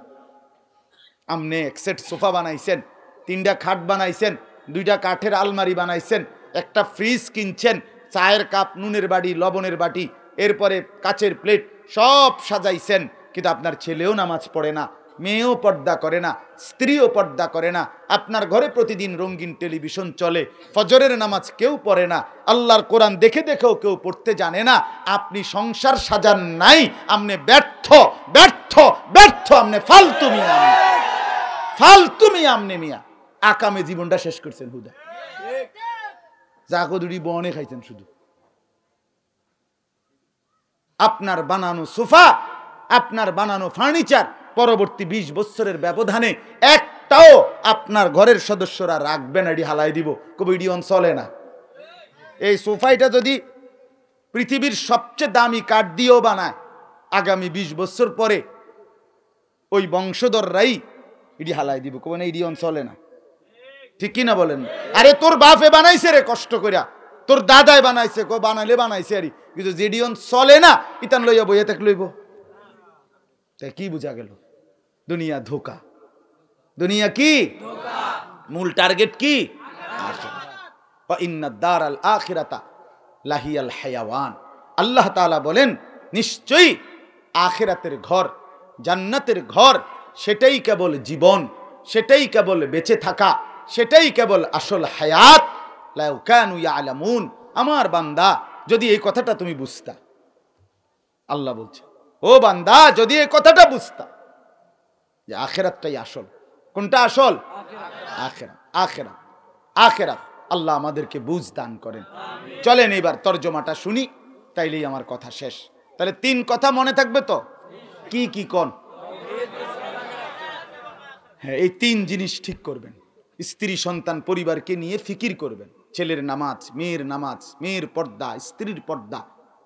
আমনে এক সেট সোফা বানাইছেন, 3টা খাট বানাইছেন, 2টা কাঠের আলমারি বানাইছেন, একটা ফ্রিজ কিনছেন, চায়ের কাপ, নুনের বাটি, লবণের বাটি, এরপরে কাচের প্লেট, সব সাজাইছেন। কিন্তু আপনার ছেলেও নামাজ পড়ে না, মেয়েও পর্দা করে না, স্ত্রীও পর্দা করে না। আপনার ঘরে প্রতিদিন রঙিন টেলিভিশন চলে, ফজরের নামাজ কেউ পড়ে না, আল্লাহর কোরআন দেখে দেখেও কেউ পড়তে জানে না। আপনি সংসার সাজান নাই, আপনি ব্যর্থ, ব্যর্থ, ব্যর্থ, আপনি ফালতু মিয়া, ফালতু মিয়া, আপনি মিয়া আকামে জীবনটা শেষ করছেন। হুদা জাগো দুটি বনে খাইছেন শুধু। আপনার বানানো সোফা, আপনার বানানো ফার্নিচার পরবর্তী 20 বছরের ব্যবধানে একটাও আপনার ঘরের সদস্যরা রাখবেন, এটি হালাই দিব, কবি এটি চলে না। এই সোফাইটা যদি পৃথিবীর সবচেয়ে দামি কাঠ দিয়েও বানায়, আগামী 20 বছর পরে ওই বংশধররাই এটি হালাই দিব, কবে না এটি চলে না। ঠিক কিনা বলেন? আরে তোর বাপে বানাইছে রে কষ্ট করিয়া, তোর দাদাই বানাইছে, কো বানাইলে বানাইছে আরে, কিন্তু যেডিয়ন চলে না, ইতান লইয়া বইয়া থাক লইব। তাই কি বুঝা গেল? দুনিয়া ধোকা। দুনিয়া কি ধোকা, মূল টার্গেট কি? আখিরাত। ওয়া ইন্নাদ দারাল আখিরাতা লাহিয়াল হায়াওয়ান। আল্লাহ তাআলা বলেন, নিশ্চয়ই আখিরাতের ঘর, জান্নাতের ঘর, সেটাই কেবল জীবন, সেটাই কেবল বেঁচে থাকা, সেটাই কেবল আসল হায়াত। লাউ কানু ইয়ালামুন। আমার বান্দা, যদি এই কথাটা তুমি বুঝতা, আল্লাহ বলছে, ও বান্দা, যদি এই কথাটা বুঝতা যে আখিরাতটাই আসল। কোনটা আসল? আখিরাত, আখিরাত, আখিরাত। আল্লাহ আমাদেরকে বুঝ দান করেন। চলেন এবার তরজমাটা শুনি, তাইলেই আমার কথা শেষ। তাহলে 3 কথা মনে থাকবে তো? কি কি কোন? হ্যাঁ, এই 3 জিনিস ঠিক করবেন। স্ত্রী সন্তান পরিবারকে নিয়ে ফিকির করবেন। ছেলের নামাজ, মেয়ের নামাজ, মেয়ের পর্দা, স্ত্রীর পর্দা,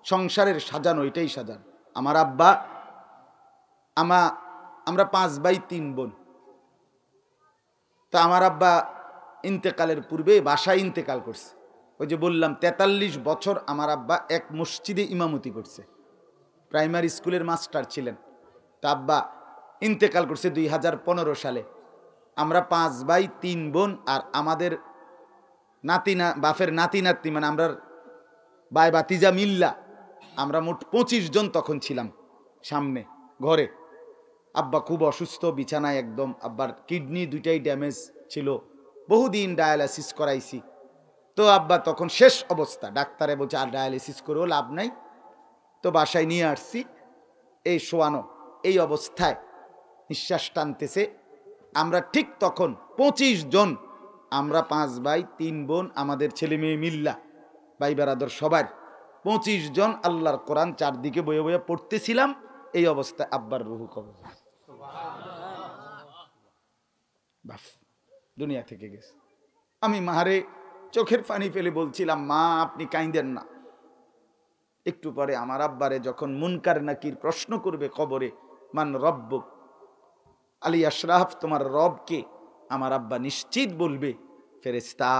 সংসারের সাজানো, এটাই সাজান। আমার আব্বা, আমরা 5 ভাই 3 বোন। তো আমার আব্বা ইন্তেকালের পূর্বে বাসায় ইন্তেকাল করছে। ওই যে বললাম 43 বছর আমার আব্বা এক মসজিদে ইমামতি করছে, প্রাইমারি স্কুলের মাস্টার ছিলেন। তো আব্বা ইন্তেকাল করছে 2015 সালে। আমরা 5 ভাই 3 বোন, আর আমাদের বাপের নাতি নাতনি, মানে আমরা ভাই বাতিজা মিল্লা, আমরা মোট 25 জন তখন ছিলাম সামনে ঘরে। আব্বা খুব অসুস্থ, বিছানায় একদম। আব্বার কিডনি 2টাই ড্যামেজ ছিল, বহুদিন ডায়ালাইসিস করাইছি। তো আব্বা তখন শেষ অবস্থা, ডাক্তারে বলছে আর ডায়ালিসিস করেও লাভ নাই। তো বাসায় নিয়ে আসছি, এই শোয়ানো, এই অবস্থায় নিঃশ্বাস টানতেছে, আমরা ঠিক তখন 25 জন, আমরা 5 ভাই 3 বোন, আমাদের ছেলে মেয়ে মিল্লা, ভাই বেরাদর সবার 25 জন আল্লাহর কোরআন চারদিকে বয়ে বয়ে পড়তেছিলাম। এই অবস্থায় আব্বার রুহু কবজ, বাফ, দুনিয়া থেকে গেছে। আমি মারে চোখের পানি ফেলে বলছিলাম, মা আপনি কাঁদেন না। একটু পরে আমার আব্বারে যখন মুনকার নাকির প্রশ্ন করবে কবরে, মান রব্বুক, আলী আশরাফ তোমার রব কে? আমার আব্বা নিশ্চিত বলবে, ফেরেশতা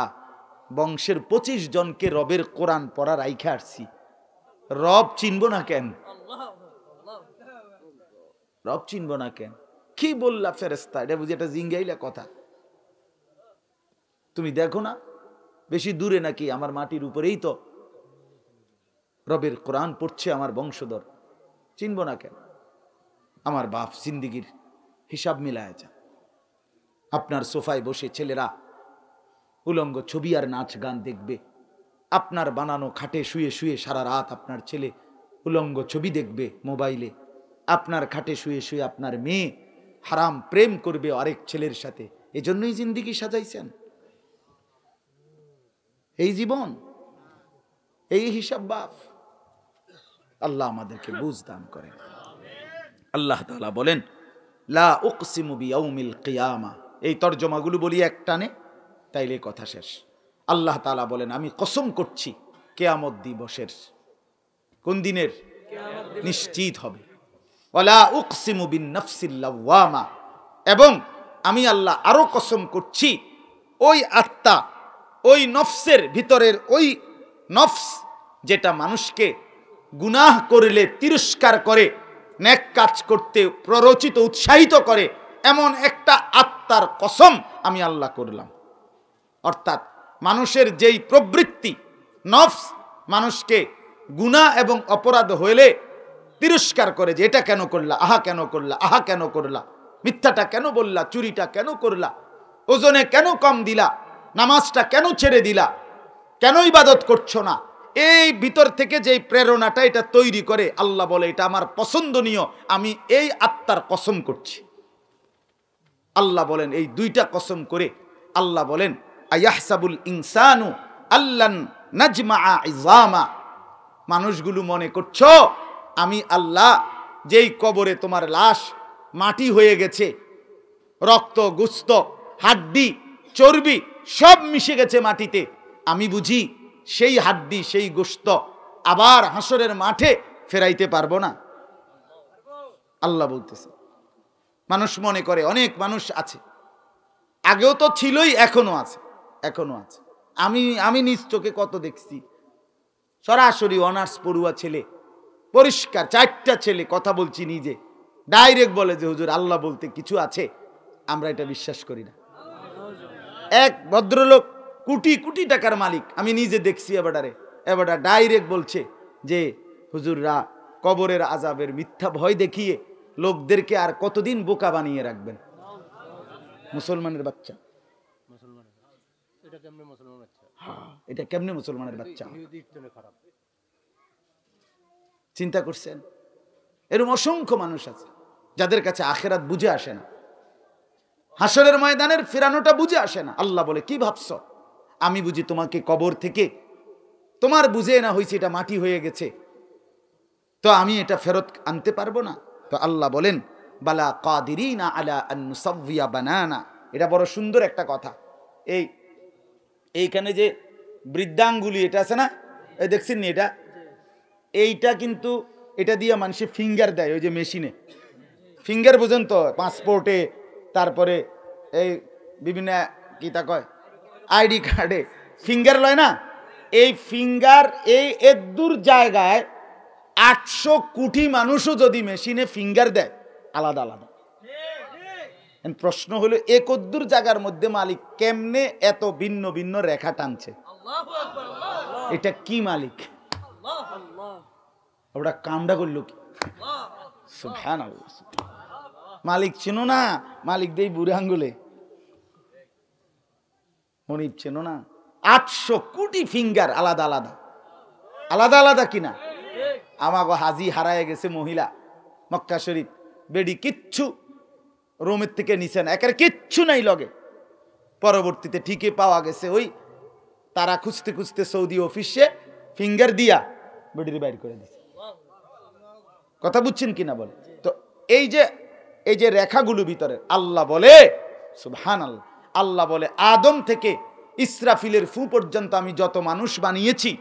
বংশের 25 জনকে রবের কোরআন পড়া রাইখা আসছি, রব চিনব না কেন? রব চিনব না কেন? কি বললা ফেরেশতা? এটা বুঝি এটা জিঙ্গাইলা কথা। তুমি দেখো না বেশি দূরে নাকি, আমার মাটির উপরেই তো রবের কোরআন পড়ছে আমার বংশধর, চিনব না কেন? আমার বাপ জিন্দিগির হিসাব মিলায় যা। আপনার সোফায় বসে ছেলেরা উলঙ্গ ছবি আর নাচ গান দেখবে, আপনার বানানো খাটে শুয়ে শুয়ে সারা রাত আপনার ছেলে উলঙ্গ ছবি দেখবে মোবাইলে, আপনার খাটে শুয়ে শুয়ে আপনার মেয়ে হারাম প্রেম করবে আরেক ছেলের সাথে। এজন্যই জিন্দিগি সাজাইছেন, এই জীবন, এই হিসাব বাপ। আল্লাহ আমাদেরকে বুঝ দান করেন। আল্লাহ তাআলা বলেন, লা উকসিমু বিয়াউমিল কিয়ামা। এই তরজমাগুলো বলি এক টানে, তাইলে কথা শেষ। আল্লাহ তাআলা বলেন, আমি কসম করছি কিয়ামত দিবসের। কোন দিনের? নিশ্চিত হবে। ওয়ালা উকসিমু বিন নাফসিল লাওয়ামা। এবং আমি আল্লাহ আরো কসম করছি ওই আত্মা, ওই নফসের ভিতরের ওই নফস যেটা মানুষকে গুনাহ করলে তিরস্কার করে, নেক কাজ করতে প্ররোচিত উৎসাহিত করে, এমন একটা আত্মার কসম আমি আল্লাহ করলাম। অর্থাৎ মানুষের যেই প্রবৃত্তি নফস মানুষকে গুনাহ এবং অপরাধ হইলে তিরস্কার করে, যে এটা কেন করলা, আহা কেন করলা, আহা কেন করলা, মিথ্যাটা কেন বললা, চুরিটা কেন করলা, ওজনে কেন কম দিলা, নামাজটা কেন ছেড়ে দিলা, কেন ইবাদত করছো না, এই ভিতর থেকে যেই প্রেরণাটা এটা তৈরি করে, আল্লাহ বলে এটা আমার পছন্দনীয়, আমি এই আত্মার কসম করছি। আল্লাহ বলেন এই দুইটা কসম করে আল্লাহ বলেন, আয়াহসাবুল ইনসানু আল্লান নাজমাআ ইযামা। মানুষগুলো মনে করছো আমি আল্লাহ যেই কবরে তোমার লাশ মাটি হয়ে গেছে, রক্ত গোস্ত হাড্ডি চর্বি সব মিশে গেছে মাটিতে, আমি বুঝি সেই হাড্ডি সেই গোস্ত আবার হাসরের মাঠে ফেরাইতে পারবো না? আল্লাহ বলতেছে। মানুষ মনে করে, অনেক মানুষ আছে, আগেও তো ছিলই, এখনো আছে, এখনো আছে। আমি নিজ চোখে কত দেখছি, সরাসরি অনার্স পড়ুয়া ছেলে, পরিষ্কার 4টা ছেলে, কথা বলছি নিজে, ডাইরেক্ট বলে যে হুজুর আল্লাহ বলতে কিছু আছে, আমরা এটা বিশ্বাস করি না। এক ভদ্রলোক কোটি কোটি টাকার মালিক, আমি নিজে দেখছি, এবারে ডাইরেক্ট বলছে যে হুজুররা কবরের আযাবের মিথ্যা ভয় দেখিয়ে লোকদেরকে আর কতদিন বোকা বানিয়ে রাখবেন। মুসলমানের বাচ্চা, এটা কেমনে মুসলমানের বাচ্চা? চিন্তা করছেন? এরকম অসংখ্য মানুষ আছে যাদের কাছে আখিরাত বুঝে আসে না, হাসরের ময়দানের ফেরানোটা বুঝে আসে না। আল্লাহ বলে, কি ভাবছো আমি বুঝি তোমাকে কবর থেকে, তোমার বুঝে না হয়েছে এটা মাটি হয়ে গেছে, তো আমি এটা ফেরত আনতে পারবো না? তো আল্লাহ বলেন, বালা কাদিরিনা আলা আন নুসাওয়িয়া বানানা। এটা বড় সুন্দর একটা কথা। এইখানে যে বৃদ্ধাঙ্গুলি এটা আছে না, এই দেখছেন নি, এইটা কিন্তু এটা দিয়ে মানুষে ফিঙ্গার দেয়, ওই যে মেশিনে ফিঙ্গার, বুঝেন তো, পাসপোর্টে, তারপরে এই বিভিন্ন কি তা কয় আইডি কার্ডে ফিঙ্গার লয় না, এই ফিঙ্গার এই এদূর জায়গায় 800 কোটি মানুষও যদি মেশিনে ফিঙ্গার দেয় আলাদা আলাদা, প্রশ্ন হলো এ কদ্দুর জায়গার মধ্যে মালিক কেমনে এত ভিন্ন ভিন্ন রেখা টানছে? এটা কি মালিক? ওটা কামড়া করলো কি? সুবহানাল্লাহ। মালিক চেনো না? মালিক দেই বুড়ে আঙ্গুলে, মনিব চেনো না? 800 কোটি ফিঙ্গার আলাদা আলাদা, আলাদা আলাদা কিনা? আমাগো হাজি হারায় গেছে মহিলা মক্কা শরীফ, বেডি কিচ্ছু রোমের থেকে নিছেন, একের কিচ্ছু নাই লগে। পরবর্তীতে ঠিকই পাওয়া গেছে, ওই তারা খুঁজতে খুঁজতে সৌদি অফিসে ফিঙ্গার দিয়া বডির বাইর করে দিছে। কথা বুঝছেন কিনা বলে? তো এই যে রেখাগুলো ভিতরে আল্লাহ বলে, সুবহানাল্লাহ, আল্লাহ বলে আদম থেকে ইসরাফিলের ফু পর্যন্ত আমি যত মানুষ বানিয়েছি,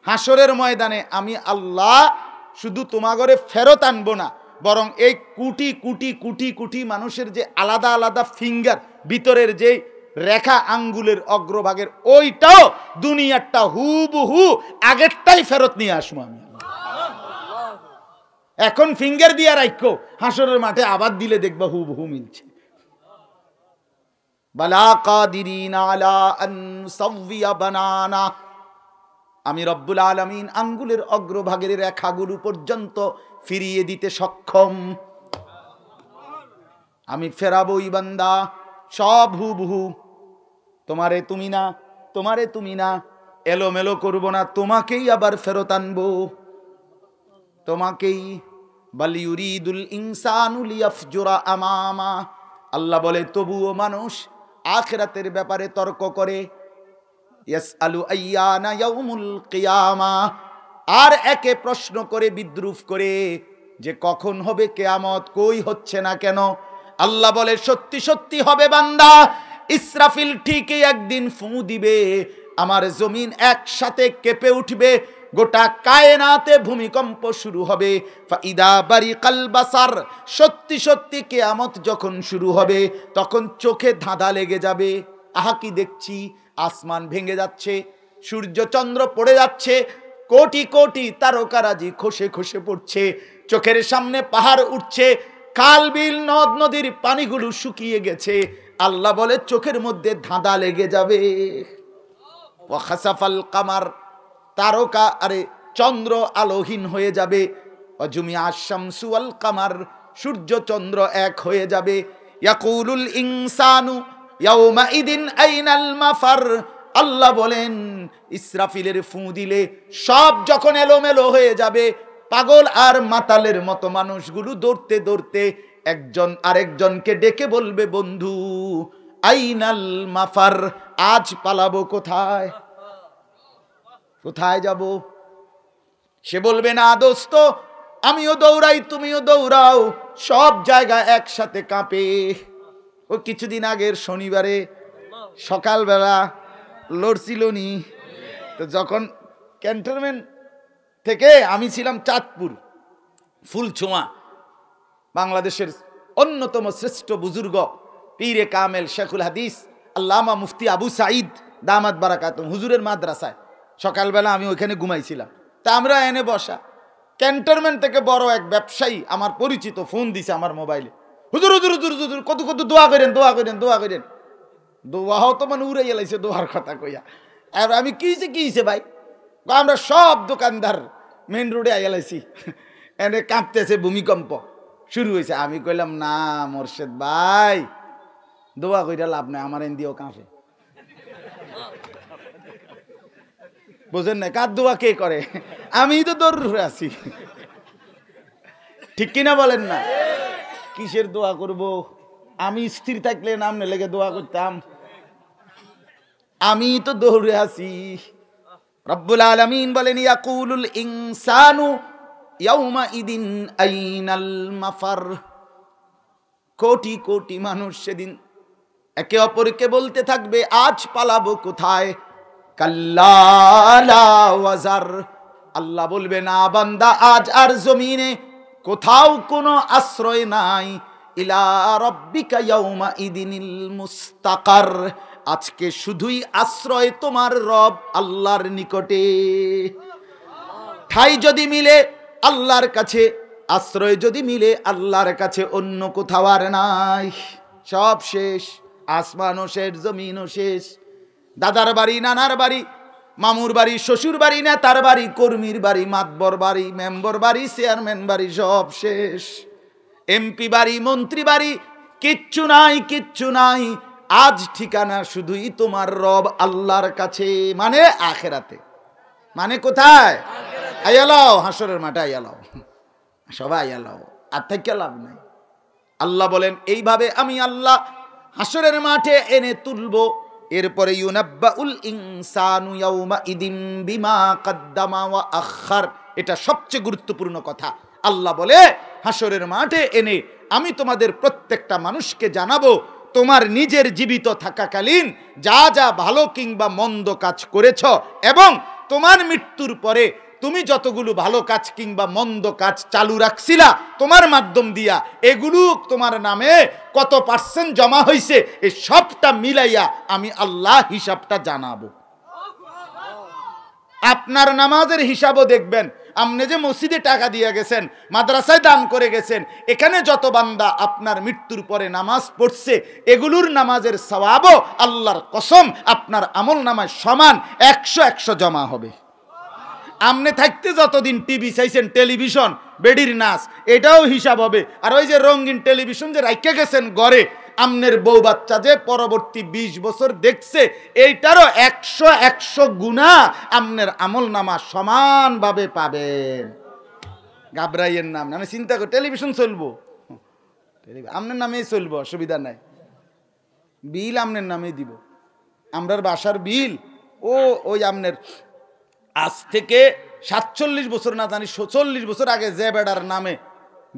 হাসরের ময়দানে আমি আল্লাহ শুধু তোমাগরে ফেরত আনবো না, বরং এই কোটি কোটি কোটি কোটি মানুষের যে আলাদা আলাদা ফিঙ্গার, ভিতরের যে রেখা আঙ্গুলের অগ্রভাগের, ওইটাও দুনিয়ারটা হুবহু আগেরটাই ফেরত নিয়ে আসবো আমি। এখন ফিঙ্গার দিয়া রাখো, হাসরের মাঠে আবার দিলে দেখবা হুবহু মিলছে। বালা কাদিরিনা আলা আন সাওয়িয়া বানানা, আমি রব্বুল আলামিন আঙ্গুলের অগ্রভাগের রেখাগুলো পর্যন্ত ফিরিয়ে দিতে সক্ষম। আমি ফেরাবই বান্দা, সব হুবহু। তোমারে তুমি না, তোমারে তুমি না, এলোমেলো করবো না, তোমাকেই আবার ফেরত আনবো, তোমাকেই। বাল ইউরিদুল ইনসানু লিয়াফজুরা আমামা, আল্লাহ বলে তবুও মানুষ আখিরাতের ব্যাপারে তর্ক করে। ইয়াসআলু আইয়ানা ইয়াউমুল কিয়ামা, আর একে প্রশ্ন করে, বিদ্রুপ করে যে কখন হবে কিয়ামত, কই হচ্ছে না কেন? আল্লাহ বলে সত্যি সত্যি হবে বান্দা। ইসরাফিল ঠিকই একদিন ফু দিবে, আমার জমিন একসাথে কেঁপে উঠবে, গোটা কায়নাতে ভূমিকম্প শুরু হবে। ফাইদা বারিকাল বাসার, সত্যি সত্যি কিয়ামত যখন শুরু হবে, তখন চোখে ধাঁধা লেগে যাবে। আহা কি দেখছি, আসমান ভেঙে যাচ্ছে, সূর্য চন্দ্র পড়ে যাচ্ছে, কোটি কোটি তারকারাজি খসে খসে পড়ছে, চোখের সামনে পাহাড় উঠছে, খাল বিল নদ নদীর পানিগুলো শুকিয়ে গেছে। আল্লাহ বলে চোখের মধ্যে ধাঁধা লেগে যাবে। ওয়া খাসাফাল কামার, তারকা আরে চন্দ্র আলোহীন হয়ে যাবে। অজুমিয়া শামসু ওয়াল কামার, সূর্য চন্দ্র এক হয়ে যাবে। ইয়াকুলুল ইনসানু ইয়াউমাইদিন আইনাল মাফার, আল্লাহ বলেন ইসরাফিলের ফু দিলে সব যখন এলোমেলো হয়ে যাবে, পাগল আর মাতালের মতো মানুষগুলো দৌড়তে দৌড়তে একজন আরেকজনকে ডেকে বলবে, বন্ধু আইনাল মাফার, আজ পালাবো কোথায়, কোথায় যাব? সে বলবে না দোস্ত, আমিও দৌড়াই তুমিও দৌড়াও, সব জায়গা একসাথে কাঁপে। ও কিছুদিন আগের শনিবারে সকালবেলা লড়ছিল নি, তো যখন ক্যান্টনমেন্ট থেকে আমি ছিলাম চাঁদপুর ফুলছোয়া, বাংলাদেশের অন্যতম শ্রেষ্ঠ বুজুর্গ পীরে কামেল শেখুল হাদিস আল্লামা মুফতি আবু সাঈদ দামাত বারাকাতুম হুজুরের মাদ্রাসায় সকালবেলা আমি ওইখানে ঘুমাইছিলাম। তা আমরা এনে বসা, ক্যান্টনমেন্ট থেকে বড় এক ব্যবসায়ী আমার পরিচিত ফোন দিছে আমার মোবাইলে, হুজুর হুজুর হুজুর হুজুর কত কত দোয়া করেন, দোয়া করেন, দোয়া করেন। দোয়াও তো মানে উড়ে গেলাইছে দোয়ার কথা কইয়া। আর আমি কিছে ভাই, আমরা সব দোকানদার মেন রোডে আইলাইছি, এনে কাঁপতেছে, ভূমিকম্প শুরু হয়েছে। আমি কইলাম না মোর্শেদ ভাই, দোয়া কইরা লাভ নাই, আমার এন দিয়েও কাঁপে। বুঝেন না, কার দোয়া কে করে? আমি তো দৌড়ে আছি, ঠিক কিনা বলেন না? কিসের দোয়া করব? আমি স্থির থাকলে নামনে লেগে দোয়া করতাম, আমি তো দৌড়ে আছি। রব্বুল আলামিন বলেন ইয়াকুলুল ইনসানু ইয়াউমাইদিন আইনাল মাফার, কোটি কোটি মানুষ সেদিন একে অপরকে বলতে থাকবে আজ পালাবো কোথায়। কাল্লা লা ওয়াজার, আল্লাহ বলবে না বান্দা, আজ আর জমিনে কোথাও কোনো আশ্রয় নাই। ইলা রাব্বিকা ইয়াউমাইদিনিল মুস্তাকার, আজকে শুধুই আশ্রয় তোমার রব আল্লাহর নিকটে। ঠাই যদি মিলে আল্লাহর কাছে, আশ্রয় যদি মিলে আল্লাহর কাছে, অন্য কোথাও আর নাই। সব শেষ, আসমানও শেষ, জমিনও শেষ। দাদার বাড়ি, নানার বাড়ি, মামুর বাড়ি, শ্বশুর বাড়ি, নেতার বাড়ি, কর্মীর বাড়ি, মাতবর বাড়ি, মেম্বার বাড়ি, চেয়ারম্যান বাড়ি, সব শেষ। এমপি বাড়ি, মন্ত্রী বাড়ি, কিচ্ছু নাই, কিচ্ছু নাই। আজ ঠিকানা শুধুই তোমার রব আল্লাহর কাছে, মানে আখেরাতে। মানে কোথায়? আইয়ালাও, হাসরের মাঠে আইয়ালাও, সবাই আইয়ালাও, আর থেকে লাভ নাই। আল্লাহ বলেন এইভাবে আমি আল্লাহ হাসরের মাঠে এনে তুলব। এরপরে ইউনাব্বাউল ইনসানু ইয়াউমা ইদিম বিমা কাদ্দামা ওয়া আখার, এটা সবচেয়ে গুরুত্বপূর্ণ কথা। আল্লাহ বলে হাসরের মাঠে এনে আমি তোমাদের প্রত্যেকটা মানুষকে জানাবো তোমার নিজের জীবিত থাকাকালীন যা যা ভালো কিংবা মন্দ কাজ করেছ, এবং তোমার মৃত্যুর পরে তুমি যতগুলো ভালো কাজ কিংবা মন্দ কাজ চালু রাখছিলা তোমার মাধ্যম দিয়া, এগুলো তোমার নামে কত পার্সেন্ট জমা হয়েছে এই সবটা মিলাইয়া আমি আল্লাহ হিসাবটা জানাবো। আপনার নামাজের হিসাবও দেখবেন। আপনি যে মসজিদে টাকা দিয়ে গেছেন, মাদ্রাসায় দান করে গেছেন, এখানে যত বান্দা আপনার মৃত্যুর পরে নামাজ পড়ছে এগুলোর নামাজের সওয়াবও আল্লাহর কসম আপনার আমল নামায় সমান 100 জমা হবে। আমনে থাকতে যতদিন টিভি চাইছেন, টেলিভিশন, বেডির নাচ, এটাও হিসাব হবে। আর ওই যে রঙিন টেলিভিশন যে রাইখে গেছেন ঘরে, আমনের বউ বাচ্চা যে পরবর্তী 20 বছর দেখছে, এইটারও 100 গুণা আমনের আমল নামা সমানভাবে পাবেন। ঘাবড়াইয়ের নাম আমি চিন্তা করি, টেলিভিশন চলবো, আমনের নামেই চলবো, অসুবিধা নাই। বিল আমনের নামেই দিব, আমরার বাসার বিল ওই আমনের আজ থেকে 47 বছর না জানি 40 বছর আগে যে বেড়ার নামে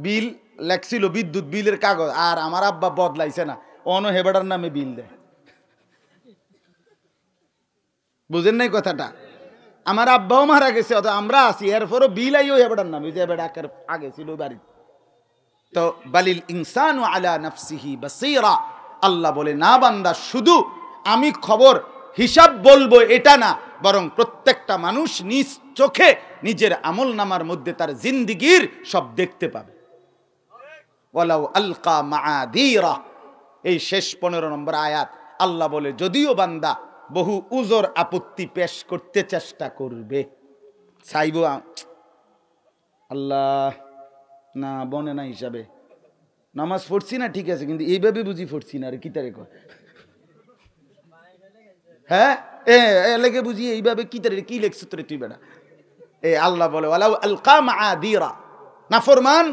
বিল লেখছিল, বিদ্যুৎ বিলের কাগজ, আর আমার আব্বা বদলাইছে না, অন্য হে বেড়ার নামে বিল দেয়। বুঝেন নাই কথাটা? আমার আব্বাও মারা গেছে, অত আমরা আছি, এরপরও বিল আইও হে বেড়ার নামে, যে বেড়া আগে ছিল বাড়ি। তো বালিল ইনসানু আলা নাফসিহি বাসীরা, আল্লাহ বলে না বান্দা শুধু আমি খবর হিসাব বলবো এটা না, বরং প্রত্যেকটা মানুষ নিজ চোখে নিজের আমল নামার মধ্যে তার জিন্দিগির সব দেখতে পাবে। ওয়ালাউ আলকা মাআদিরা, এই শেষ 15 নম্বর আয়াত আল্লাহ বলে যদিও বান্দা বহু উজর আপত্তি পেশ করতে চেষ্টা করবে, চাইব আল্লাহ না বনে না হিসাবে নামাজ পড়ছি না ঠিক আছে, কিন্তু এইভাবে বুঝি পড়ছি না রে, কি তারে কয়, হ্যাঁ লেগে বুঝি এইভাবে কি তারে, কি লেখছ তোরে তুই বেটা। আল্লাহ বলে ওয়ালাউ আলকা মাআদিরা, নাফরমান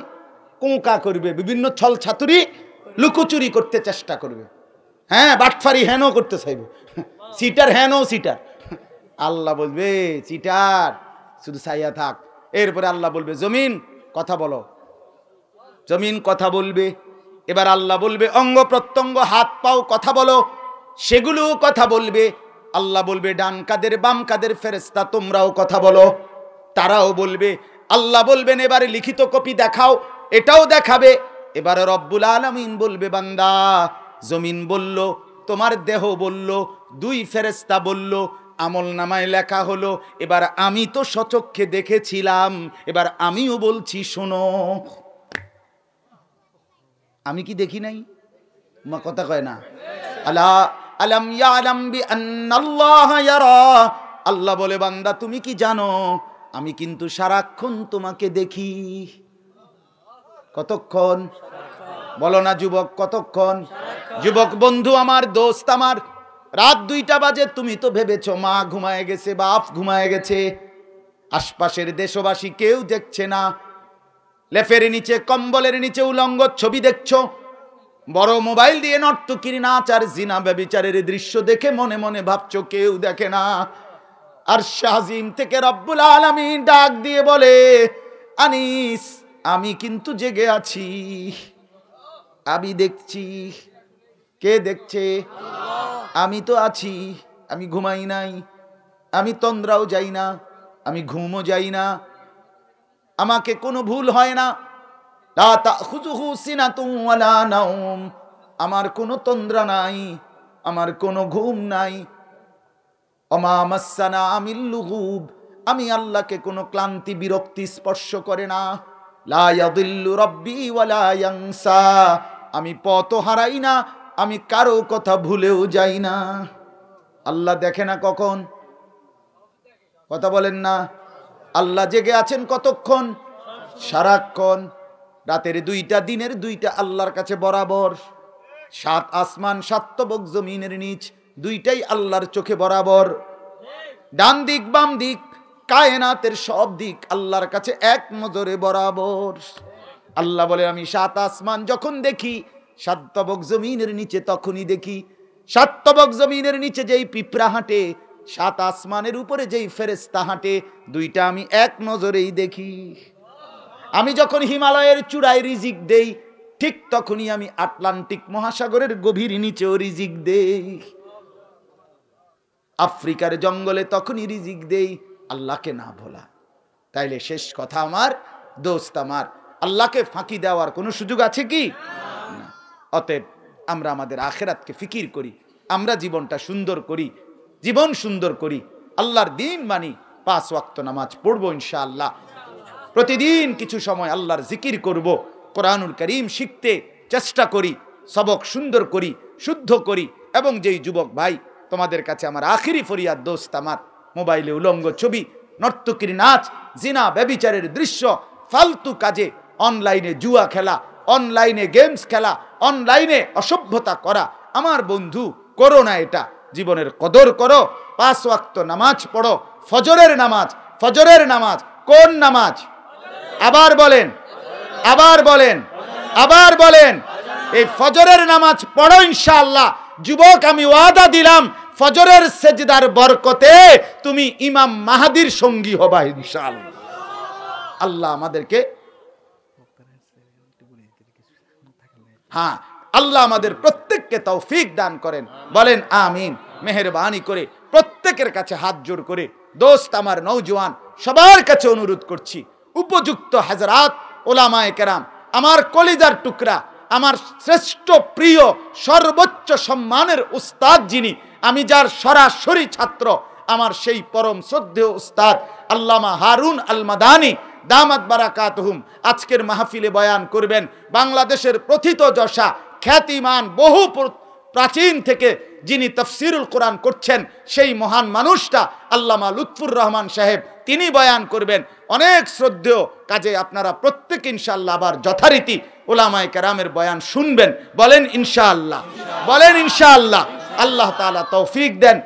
কোঁকা করবে, বিভিন্ন ছল ছাতুরি লুকোচুরি করতে চেষ্টা করবে, হ্যাঁ বাটফারি হেনও করতে চাইবে, সিটার হেনও সিটার। আল্লাহ বলবে সিটার শুধু চাইয়া থাক। এরপরে আল্লাহ বলবে জমিন কথা বলো, জমিন কথা বলবে। এবার আল্লাহ বলবে অঙ্গ প্রত্যঙ্গ হাত পাও কথা বলো, সেগুলো কথা বলবে। আল্লাহ বলবে ডান কাদের বাম কাদের ফেরেশতা তোমরাও কথা বলো, তারাও বলবে। আল্লাহ বলবেন এবারে লিখিত কপি দেখাও, এটাও দেখাবে। এবারে রব্বুল আলামিন বলবে বান্দা জমিন বলল, তোমার দেহ বলল, 2 ফেরেশতা বলল, আমল নামায় লেখা হলো। এবার আমি তো সচক্ষে দেখেছিলাম, এবার আমিও বলছি শোনো। আমি কি দেখি নাই? মা কথা কয় না, আলা আলাম ইয়ালাম বিআন্নাল্লাহা ইয়ারা, আল্লাহ বলে বান্দা তুমি কি জানো আমি কিন্তু সারাক্ষণ তোমাকে দেখি। কতক্ষণ বলো না যুবক, কতক্ষণ? যুবক বন্ধু আমার, দোস্ত আমার, রাত 2টা বাজে, তুমি তো ভেবেছো মা ঘুমায় গেছে, বাপ ঘুমায় গেছে, আশপাশের দেশবাসী কেউ দেখছে না, লেফের নিচে কম্বলের নিচে উলঙ্গ ছবি দেখছো, বড় মোবাইল দিয়ে নর্তকীর নাচ আর জিনা ব্যভিচারের দৃশ্য দেখে মনে মনে ভাবছো কেউ দেখে না। আর শাহজিম থেকে রব্বুল আলামিন ডাক দিয়ে বলে আনিস আমি কিন্তু জেগে আছি, আমি দেখছি। কে দেখছে? আমি তো আছি, আমি ঘুমাই নাই, আমি তন্দ্রাও যাই না, আমি ঘুমও যাই না, আমাকে কোনো ভুল হয় না। লা তাখুযুহু সিনাতুন ওয়ালা নাওম, আমার কোনো তন্দ্রা নাই, আমার কোনো ঘুম নাই। ওমা মাসসানা মিন লুগুব, আমি আল্লাহকে কোনো ক্লান্তি বিরক্তি স্পর্শ করে না। লা ইয়াদিল্লু রাব্বি ওয়ালা ইয়ানসা, আমি পথ হারাই না, আমি কারো কথা ভুলেও যাই না। আল্লাহ দেখে না কখন? কথা বলেন না। আল্লাহ জেগে আছেন কতক্ষণ? সারাক্ষণ। রাতের 2টা দিনের 2টা আল্লাহর কাছে বরাবর। 7 আসমান 7 তবক জমিনের নিচ 2টাই আল্লাহর চোখে বরাবর। ডান দিক বাম দিক কায়নাতের সব দিক আল্লাহর কাছে এক নজরে বরাবর। আল্লাহ বলে আমি 7 আসমান যখন দেখি 7 তবক জমিনের নিচে তখনই দেখি 7 তবক জমিনের নিচে যেই পিঁপড়া হাঁটে 7 আসমানের উপরে যেই ফেরেশতা হাঁটে দুইটা আমি এক নজরেই দেখি। আমি যখন হিমালয়ের চূড়ায় রিজিক দেই ঠিক তখনই আমি আটলান্টিক মহাসাগরের গভীর নিচেও রিজিক দেই, আফ্রিকার জঙ্গলে তখনই রিজিক দেই, আল্লাহকে না ভোলা। তাইলে শেষ কথা আমার দোস্ত, আমার আল্লাহকে ফাঁকি দেওয়ার কোনো সুযোগ আছে কি? না। অতএব আমরা আমাদের আখিরাতকে ফিকির করি, আমরা জীবনটা সুন্দর করি, জীবন সুন্দর করি, আল্লাহর দিন মানি, 5 ওয়াক্ত নামাজ পড়বো ইনশাআল্লাহ, প্রতিদিন কিছু সময় আল্লাহর জিকির করব, কোরআনুল কারীম শিখতে চেষ্টা করি, সবক সুন্দর করি, শুদ্ধ করি। এবং যেই যুবক ভাই, তোমাদের কাছে আমার আখিরি ফরিয়াদ দোস্ত আমার, মোবাইলে উলঙ্গ ছবি, নর্তকীর নাচ, জিনা ব্যভিচারের দৃশ্য, ফালতু কাজে, অনলাইনে জুয়া খেলা, অনলাইনে গেমস খেলা, অনলাইনে অসভ্যতা করা, আমার বন্ধু করো না এটা। জীবনের কদর করো, 5 ওয়াক্ত নামাজ পড়ো, ফজরের নামাজ। ফজরের নামাজ কোন নামাজ? আবার বলেন, আবার বলেন, আবার বলেন। এই ফজরের নামাজ পড়ো ইনশাআল্লাহ। যুবক আমি ওয়াদা দিলাম, ফজরের সেজদার বরকতে তুমি ইমাম মাহাদির সঙ্গী হবা ইনশাআল্লাহ। আল্লাহ আমাদেরকে, হ্যাঁ, আল্লাহ আমাদের প্রত্যেককে তৌফিক দান করেন, বলেন আমিন। মেহেরবানি করে প্রত্যেকের কাছে হাত জোর করে দোস্ত আমার, নওজোয়ান সবার কাছে অনুরোধ করছি, উপযুক্ত হাজরাত, ওলামায়ে কেরাম, আমার কলিজার টুকরা, আমার শ্রেষ্ঠ প্রিয় সর্বোচ্চ সম্মানের উস্তাদ যিনি, আমি যার সরাসরি ছাত্র, আমার সেই পরম শ্রদ্ধেয় উস্তাদ আল্লামা হারুন আল মাদানী দামাত বারাকাতুহুম আজকের মাহফিলে বয়ান করবেন। বাংলাদেশের প্রথিতযশা খ্যাতিমান, বহু প্রাচীন থেকে যিনি তাফসিরুল কোরআন করছেন, সেই মহান মানুষটা আল্লামা লুৎফুর রহমান সাহেব, তিনি বয়ান করবেন। অনেক শ্রদ্ধেয়, কাজে আপনারা প্রত্যেক ইনশাআল্লাহ আবার যথারীতি উলামায়ে কেরামের বয়ান শুনবেন। বলেন ইনশাআল্লাহ, বলেন ইনশাআল্লাহ। আল্লাহ তাআলা তৌফিক দেন।